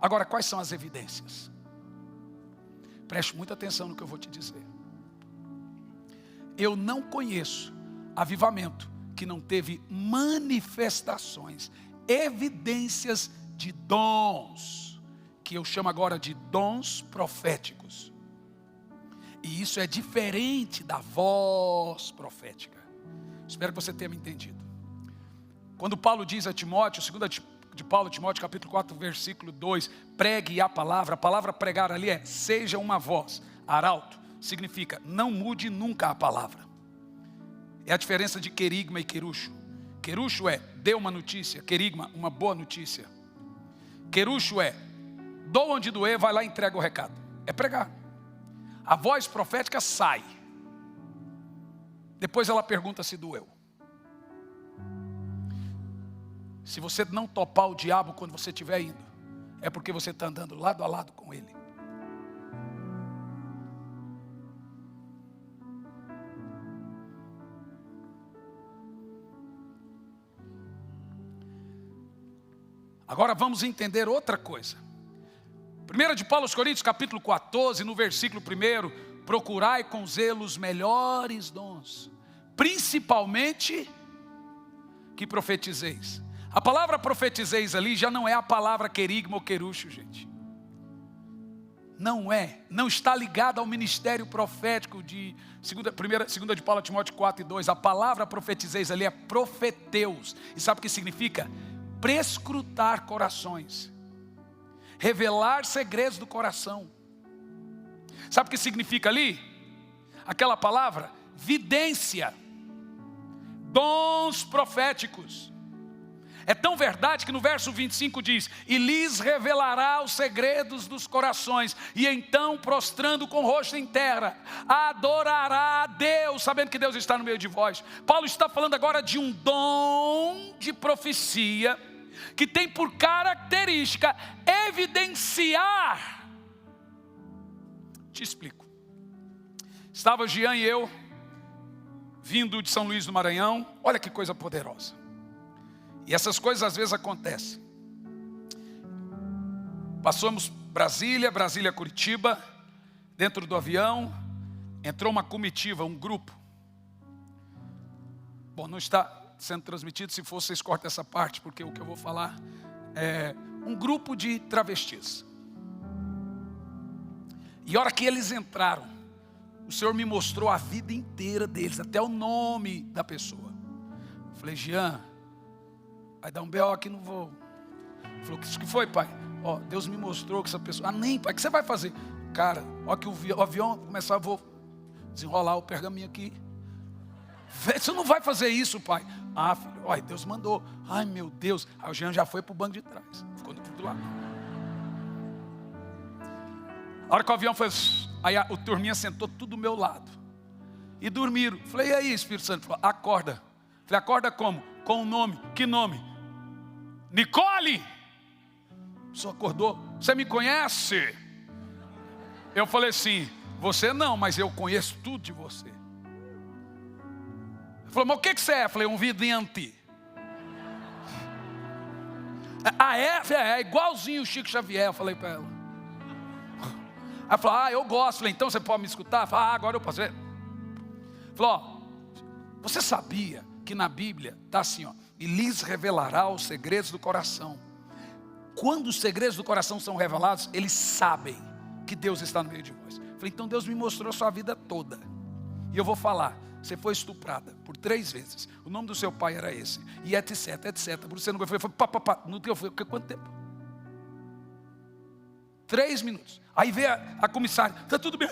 Agora, quais são as evidências? Preste muita atenção no que eu vou te dizer. Eu não conheço avivamento que não teve manifestações, evidências de dons, que eu chamo agora de dons proféticos. E isso é diferente da voz profética. Espero que você tenha me entendido. Quando Paulo diz a Timóteo, 2 de Paulo, Timóteo capítulo 4, versículo 2, pregue a palavra pregar ali é, seja uma voz, arauto, significa, não mude nunca a palavra. É a diferença de querigma e queruxo. Queruxo é, dê uma notícia, querigma, uma boa notícia. Queruxo é, doa onde doer, vai lá e entrega o recado. É pregar. A voz profética sai. Depois ela pergunta se doeu. Se você não topar o diabo quando você estiver indo, é porque você está andando lado a lado com ele. Agora vamos entender outra coisa. 1 de Paulo aos Coríntios, capítulo 14, no versículo 1, procurai com zelo os melhores dons, principalmente que profetizeis. A palavra profetizeis ali já não é a palavra querigma ou queruxo, gente. Não é, não está ligada ao ministério profético de 2 de Paulo a Timóteo 4 e 2. A palavra profetizeis ali é profeteus. E sabe o que significa? Prescrutar corações, revelar segredos do coração. Sabe o que significa ali? Aquela palavra, vidência, dons proféticos. É tão verdade que no verso 25 diz, e lhes revelará os segredos dos corações, e então prostrando com o rosto em terra, adorará a Deus, sabendo que Deus está no meio de vós. Paulo está falando agora de um dom de profecia, que tem por característica evidenciar. Te explico. Estava Jean e eu, vindo de São Luís do Maranhão, olha que coisa poderosa. E essas coisas às vezes acontecem. Passamos Brasília, Curitiba, dentro do avião, entrou uma comitiva, um grupo. Bom, não está sendo transmitido, se for vocês cortam essa parte, porque o que eu vou falar é um grupo de travestis. E a hora que eles entraram, o Senhor me mostrou a vida inteira deles, até o nome da pessoa. Eu falei, Jean, vai dar um B.O. aqui, não vou. Ele falou, o que foi, pai? Ó, Deus me mostrou que essa pessoa... Ah, nem, pai, o que você vai fazer? Cara, ó que o avião começar, eu vou desenrolar o pergaminho aqui. Você não vai fazer isso, pai? Ah, filho, ó, Deus mandou. Ai, meu Deus. Aí o Jean já foi para o banco de trás. Ficou do lado. A hora que o avião foi... Aí o turminha sentou tudo do meu lado. E dormiram. Falei, e aí, Espírito Santo? Falou, acorda. Falei, acorda como? Com o nome. Que nome? Nicole! A pessoa acordou. Você me conhece? Eu falei assim, você não, mas eu conheço tudo de você. Ele falou, mas o que você é? Eu falei, um vidente. Ah, é igualzinho o Chico Xavier, eu falei para ela. Ela falou, ah, eu gosto. Eu falei, então você pode me escutar? Eu falei, ah, agora eu posso ver. Falou, ó, você sabia que na Bíblia está assim, ó, e lhes revelará os segredos do coração. Quando os segredos do coração são revelados, eles sabem que Deus está no meio de vós. Eu falei, então Deus me mostrou a sua vida toda. E eu vou falar, você foi estuprada por 3 vezes. O nome do seu pai era esse. E etc, etc. Por você não foi, não deu, foi quanto tempo? 3 minutos. Aí veio a comissária, está tudo bem.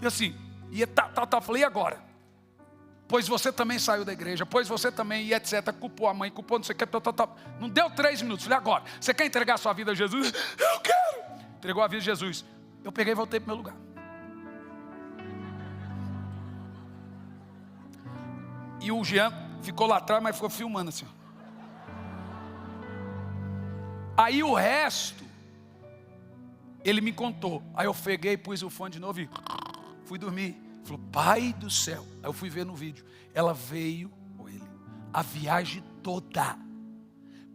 E assim, e tal. Falei, e agora? Pois você também saiu da igreja, pois você também, e etc. Culpou a mãe, culpou não sei o que, tal. Não deu 3 minutos. Falei, agora, você quer entregar a sua vida a Jesus? Eu quero. Entregou a vida a Jesus. Eu peguei e voltei para o meu lugar. E o Jean ficou lá atrás, mas ficou filmando assim. Aí o resto, ele me contou. Aí eu peguei, pus o fone de novo e fui dormir. Ele falou, pai do céu. Aí eu fui ver no vídeo. Ela veio com ele a viagem toda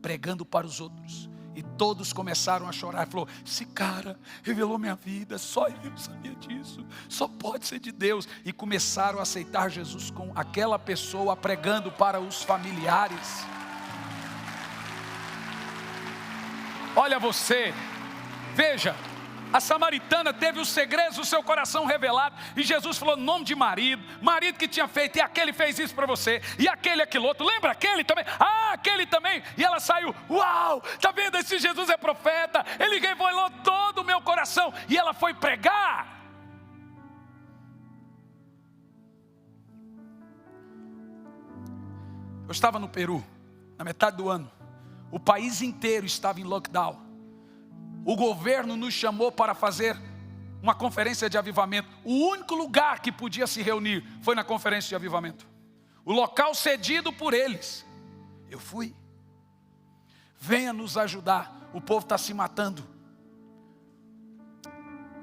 pregando para os outros. E todos começaram a chorar. Falou: esse cara revelou minha vida, só eu sabia disso, só pode ser de Deus. E começaram a aceitar Jesus com aquela pessoa pregando para os familiares. Olha você, veja, a samaritana teve os segredos do seu coração revelado, e Jesus falou no nome de marido que tinha feito, e aquele fez isso para você, e aquele outro, lembra aquele também? Ah, aquele também. E ela saiu: uau, está vendo, esse Jesus é profeta, ele revelou todo o meu coração. E ela foi pregar. Eu estava no Peru, na metade do ano, o país inteiro estava em lockdown. O governo nos chamou para fazer uma conferência de avivamento. O único lugar que podia se reunir foi na conferência de avivamento. O local cedido por eles. Eu fui. Venha nos ajudar, o povo está se matando.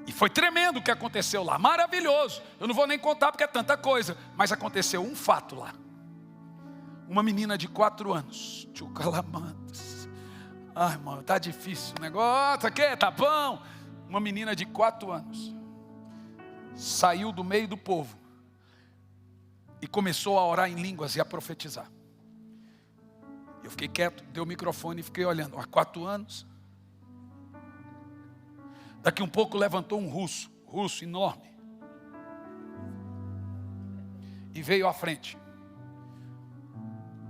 E foi tremendo o que aconteceu lá, maravilhoso. Eu não vou nem contar porque é tanta coisa, mas aconteceu um fato lá. Uma menina de 4 anos, Tchucalamantas. Ai, irmão, tá difícil o negócio aqui, tá bom? Uma menina de 4 anos saiu do meio do povo e começou a orar em línguas e a profetizar. Eu fiquei quieto, dei o microfone e fiquei olhando. Há 4 anos. Daqui um pouco levantou um russo enorme, e veio à frente,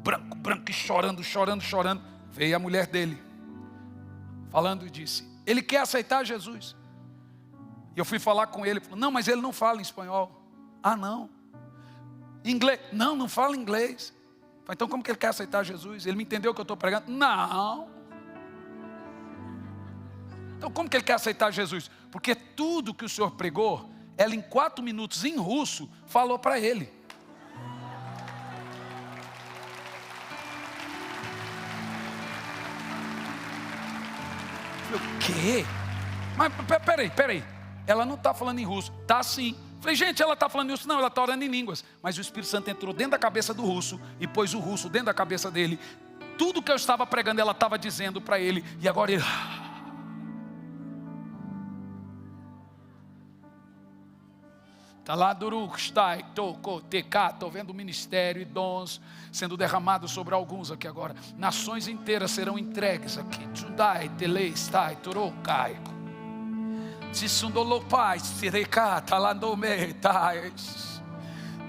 branco, e chorando. Veio a mulher dele, falando, e disse: ele quer aceitar Jesus. E eu fui falar com ele. Ele falou: não, mas ele não fala em espanhol. Ah, não? Inglês? Não fala inglês. Falei: então como que ele quer aceitar Jesus? Ele me entendeu o que eu estou pregando? Não. Então como que ele quer aceitar Jesus? Porque tudo que o Senhor pregou, ela em 4 minutos em russo falou para ele. O quê? Mas peraí. Ela não está falando em russo. Está sim. Falei: gente, ela está falando em russo? Não, ela está orando em línguas. Mas o Espírito Santo entrou dentro da cabeça do russo e pôs o russo dentro da cabeça dele. Tudo que eu estava pregando, ela estava dizendo para ele. E agora ele... Está lá, estou vendo o ministério e dons sendo derramados sobre alguns aqui agora. Nações inteiras serão entregues aqui. Judai, Telei, Stai, Torokai. Tsisundolopai, Sireká, Talandome, Tais.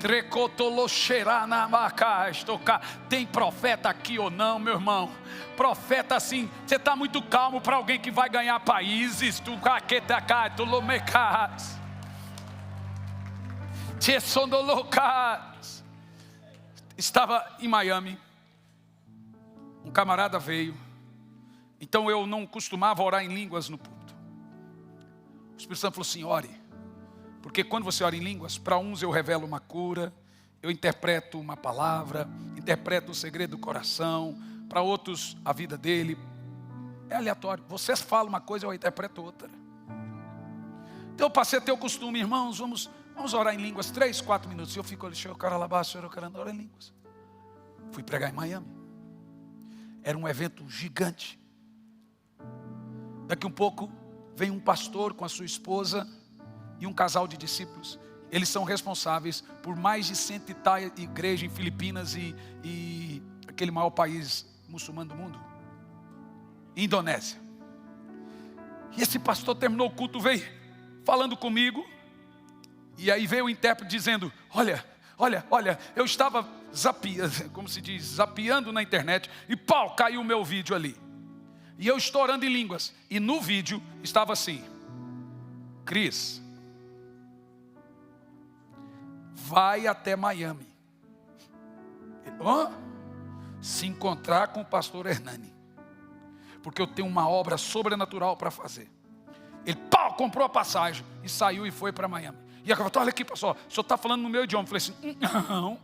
Trecotoloxeranamacás, tocar. Tem profeta aqui ou não, meu irmão? Profeta assim, você está muito calmo para alguém que vai ganhar países. Tu caquetacá, tulomecás. Estava em Miami, um camarada veio, então eu não costumava orar em línguas no púlpito. O Espírito Santo falou assim: ore, porque quando você ora em línguas, para uns eu revelo uma cura, eu interpreto uma palavra, interpreto o segredo do coração, para outros a vida dele é aleatório. Vocês falam uma coisa, eu interpreto outra. Então eu passei a ter o costume: irmãos, vamos orar em línguas 3, 4 minutos. E eu fico ali, orar em línguas. Fui pregar em Miami. Era um evento gigante. Daqui um pouco vem um pastor com a sua esposa e um casal de discípulos. Eles são responsáveis por mais de 100 e tal igrejas em Filipinas e aquele maior país muçulmano do mundo, Indonésia. E esse pastor terminou o culto, veio falando comigo. E aí veio o intérprete dizendo: olha, eu estava zapeando na internet e pau, caiu o meu vídeo ali. E eu estou orando em línguas. E no vídeo estava assim: Cris, vai até Miami. Se encontrar com o pastor Hernani, porque eu tenho uma obra sobrenatural para fazer. Ele comprou a passagem e saiu e foi para Miami. E ela falou: olha aqui, pastor, o senhor está falando no meu idioma. Eu falei assim: não.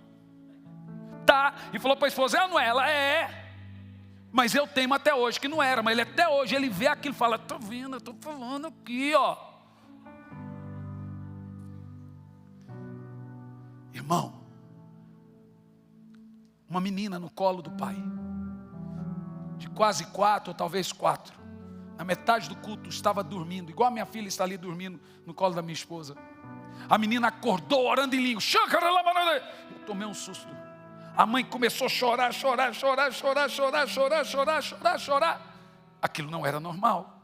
Tá. E falou para a esposa: ela não é, ela é. Mas eu temo até hoje que não era. Mas ele até hoje, ele vê aquilo e fala: estou vendo, estou falando aqui, ó. Irmão, uma menina no colo do pai. de quase 4 ou talvez 4. Na metade do culto estava dormindo, igual a minha filha está ali dormindo no colo da minha esposa. A menina acordou orando em língua. Eu tomei um susto. A mãe começou a chorar. Aquilo não era normal.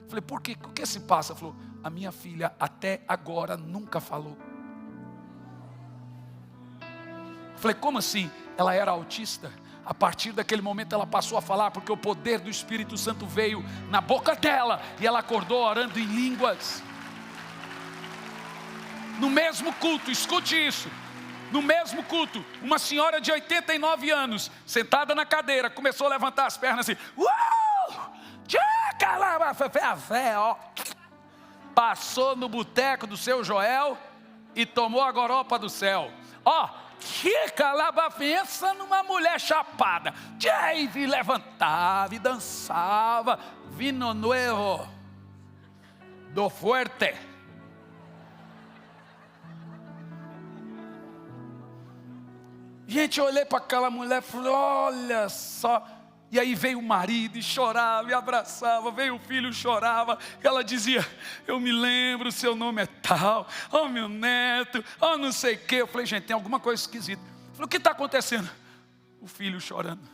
Falei, por quê? O que se passa? Falou, a minha filha até agora nunca falou. Falei, como assim? Ela era autista. A partir daquele momento ela passou a falar, porque o poder do Espírito Santo veio na boca dela, e ela acordou orando em línguas. No mesmo culto, escute isso, no mesmo culto, uma senhora de 89 anos, sentada na cadeira, começou a levantar as pernas assim, passou no boteco do seu Joel e tomou a goropa do céu. Pensa numa mulher chapada. E levantava e dançava. Vino nuevo do fuerte. Gente, eu olhei para aquela mulher e falei, olha só. E aí veio o marido e chorava e abraçava, veio o filho e chorava. Ela dizia, eu me lembro, seu nome é tal, meu neto, não sei o quê. Eu falei, gente, tem alguma coisa esquisita. Eu falei, o que está acontecendo? O filho chorando.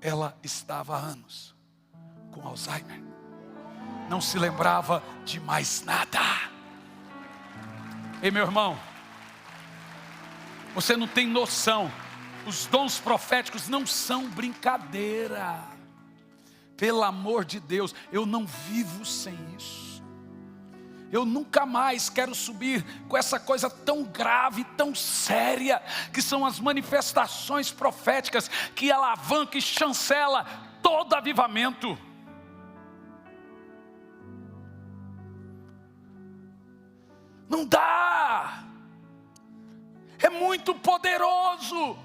Ela estava há anos com Alzheimer. Não se lembrava de mais nada. Ei, meu irmão, você não tem noção. Os dons proféticos não são brincadeira. Pelo amor de Deus, eu não vivo sem isso. Eu nunca mais quero subir com essa coisa tão grave, tão séria, que são as manifestações proféticas, que alavanca e chancela todo avivamento. Não dá. É muito poderoso.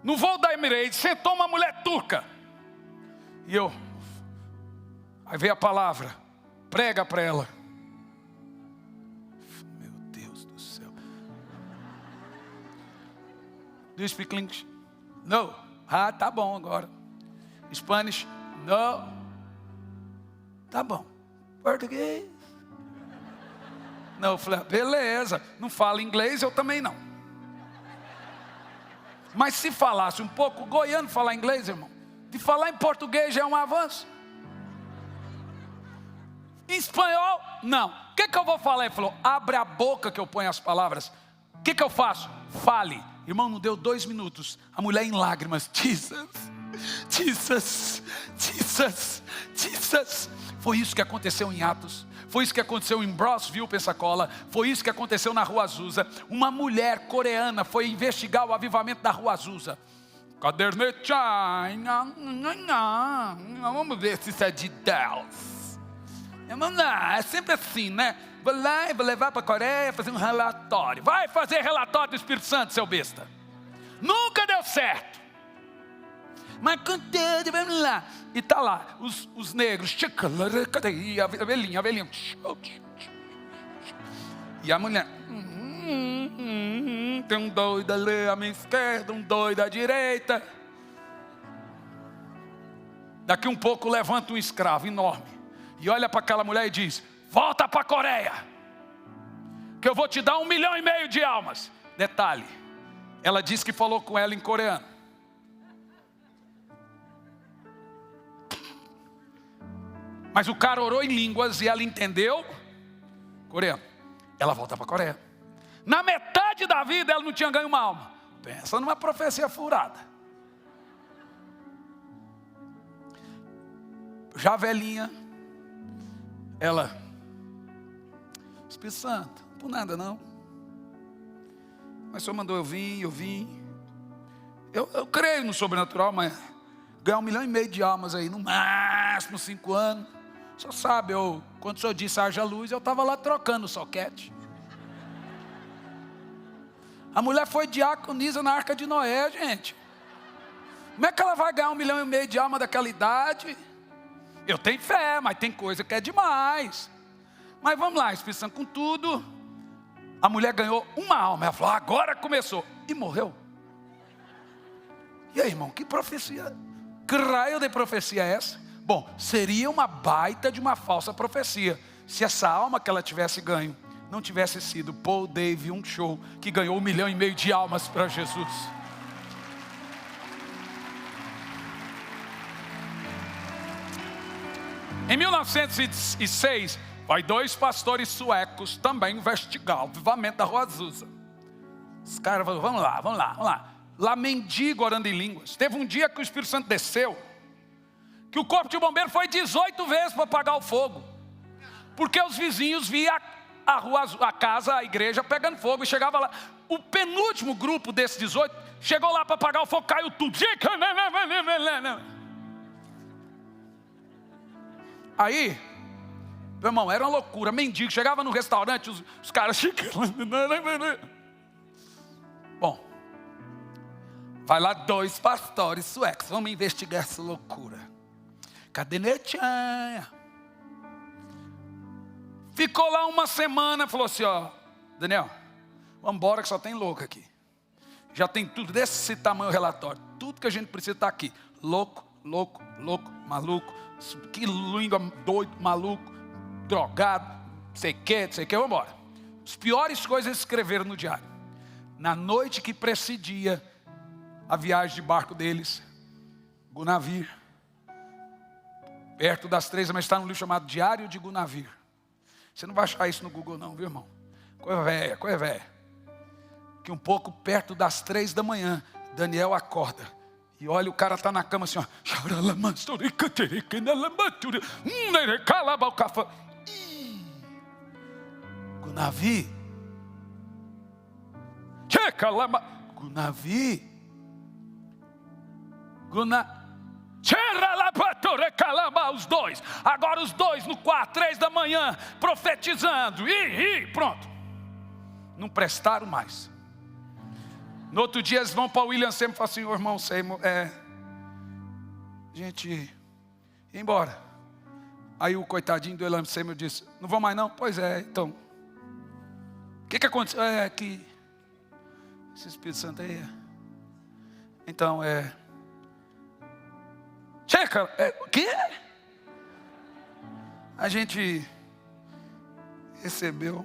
No voo da Emirates, sentou uma mulher turca. E aí veio a palavra, prega para ela. Meu Deus do céu. Do you speak English? No. Tá bom agora. Spanish? No. Tá bom. Português? Não, eu falei, beleza. Não fala inglês, eu também não. Mas se falasse um pouco, o goiano falar inglês, irmão, de falar em português já é um avanço. Em espanhol, não. O que eu vou falar? Ele falou, abre a boca que eu ponho as palavras. O que eu faço? Fale. Irmão, não deu 2 minutos. A mulher em lágrimas. Jesus, Jesus, Jesus, Jesus. Foi isso que aconteceu em Atos. Foi isso que aconteceu em Brownsville, Pensacola. Foi isso que aconteceu na Rua Azusa. Uma mulher coreana foi investigar o avivamento da Rua Azusa. Cadernete, vamos ver se isso é de Deus. É sempre assim, né? Vou lá e vou levar para a Coreia fazer um relatório. Vai fazer relatório do Espírito Santo, seu besta. Nunca deu certo. Mas cantando, vamos lá. E está lá, os negros. E a velhinha. E a mulher. Tem um doido ali à minha esquerda, um doido à direita. Daqui um pouco levanta um escravo enorme. E olha para aquela mulher e diz, volta para a Coreia. Que eu vou te dar 1,5 milhão de almas. Detalhe, ela disse que falou com ela em coreano. Mas o cara orou em línguas e ela entendeu coreano. Ela volta para a Coreia. Na metade da vida ela não tinha ganho uma alma. Pensa numa profecia furada. Já velhinha, ela, Espírito Santo, não por nada não. Mas o Senhor mandou eu vim. Eu creio no sobrenatural, mas ganhar 1,5 milhão de almas aí, no máximo 5 anos. O senhor sabe, quando o senhor disse haja luz, eu estava lá trocando o soquete. A mulher foi diaconisa na Arca de Noé, gente. Como é que ela vai ganhar 1,5 milhão de alma daquela idade? Eu tenho fé, mas tem coisa que é demais. Mas vamos lá, Espírito Santo, com tudo, a mulher ganhou uma alma. Ela falou, agora começou. E morreu. E aí, irmão, que profecia? Que raio de profecia é essa? Bom, seria uma baita de uma falsa profecia, se essa alma que ela tivesse ganho não tivesse sido Paul Dave, um show que ganhou 1,5 milhão de almas para Jesus. Em 1906, vai 2 pastores suecos também investigar o avivamento da Rua Azusa. Os caras falaram, vamos lá. Lá mendigo orando em línguas. Teve um dia que o Espírito Santo desceu, que o corpo de bombeiro foi 18 vezes para apagar o fogo. Porque os vizinhos viam a casa, a igreja pegando fogo, e chegava lá. O penúltimo grupo desses 18 chegou lá para apagar o fogo, caiu tudo. Aí, meu irmão, era uma loucura. Mendigo, chegava no restaurante, os caras... Bom, vai lá 2 pastores suecos, vamos investigar essa loucura. Cadê Netinha? Ficou lá uma semana, falou assim, ó, Daniel, vamos embora que só tem louco aqui. Já tem tudo desse tamanho o relatório. Tudo que a gente precisa está aqui. Louco, maluco. Que língua doido, maluco, drogado, sei que, vamos embora. As piores coisas eles escreveram no diário. Na noite que precedia a viagem de barco deles, Gunavir, perto das 3 da manhã, está no livro chamado Diário de Gunavir. Você não vai achar isso no Google não, viu, irmão? Coisa velha. Que um pouco perto das 3 da manhã, Daniel acorda. E olha, o cara está na cama assim, ó. Gunavi. Os dois. Agora os dois no quarto, 3 da manhã, profetizando. Pronto. Não prestaram mais. No outro dia eles vão para o William Seymour e falam assim, ô irmão Seymour, gente, ir embora. Aí o coitadinho do William Seymour disse, não vão mais não? Pois é, então. O que aconteceu? É que esse Espírito Santo aí, então checa, o quê? A gente recebeu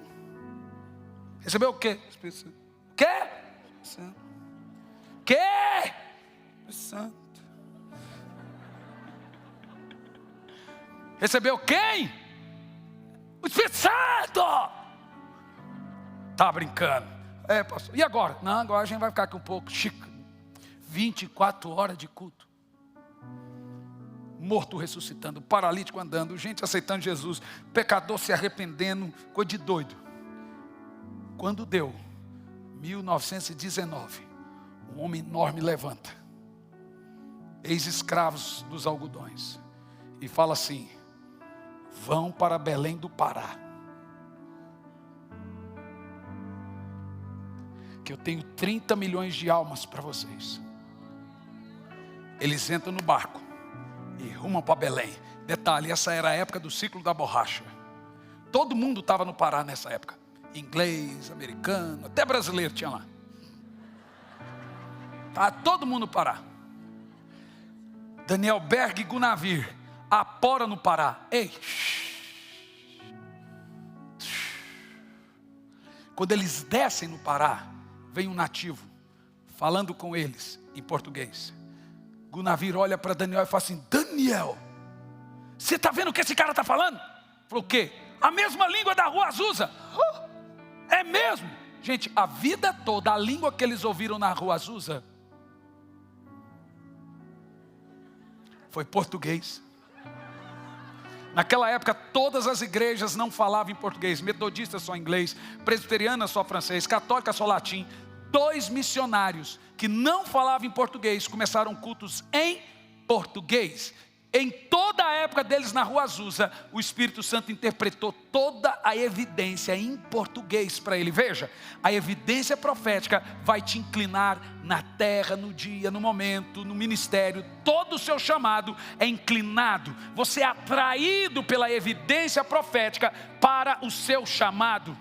o quê? Espírito Santo. O quê? Santo. Que? Santo. Recebeu quem? O Espírito Santo. Tá brincando? Pastor. E agora? Não, agora a gente vai ficar aqui um pouco. 24 horas de culto. Morto ressuscitando, paralítico andando, gente aceitando Jesus, pecador se arrependendo, coisa de doido. Quando deu 1919, um homem enorme levanta, ex-escravos dos algodões, e fala assim, vão para Belém do Pará, que eu tenho 30 milhões de almas para vocês. Eles entram no barco e rumam para Belém. Detalhe, essa era a época do ciclo da borracha. Todo mundo estava no Pará nessa época. Inglês, americano, até brasileiro tinha lá. Tá todo mundo no Pará. Daniel Berg e Gunavir, Apora no Pará. Ei! Quando eles descem no Pará, vem um nativo falando com eles em português. Gunavir olha para Daniel e fala assim, Daniel, você está vendo o que esse cara está falando? Falou, o quê? A mesma língua da Rua Azusa. É mesmo? Gente, a vida toda, a língua que eles ouviram na Rua Azusa foi português. Naquela época, todas as igrejas não falavam em português. Metodistas só inglês, presbiteriana só francês, católica só latim. 2 missionários que não falavam em português começaram cultos em português. Em toda a época deles na Rua Azusa, o Espírito Santo interpretou toda a evidência em português para ele. Veja, a evidência profética vai te inclinar na terra, no dia, no momento, no ministério. Todo o seu chamado é inclinado. Você é atraído pela evidência profética para o seu chamado.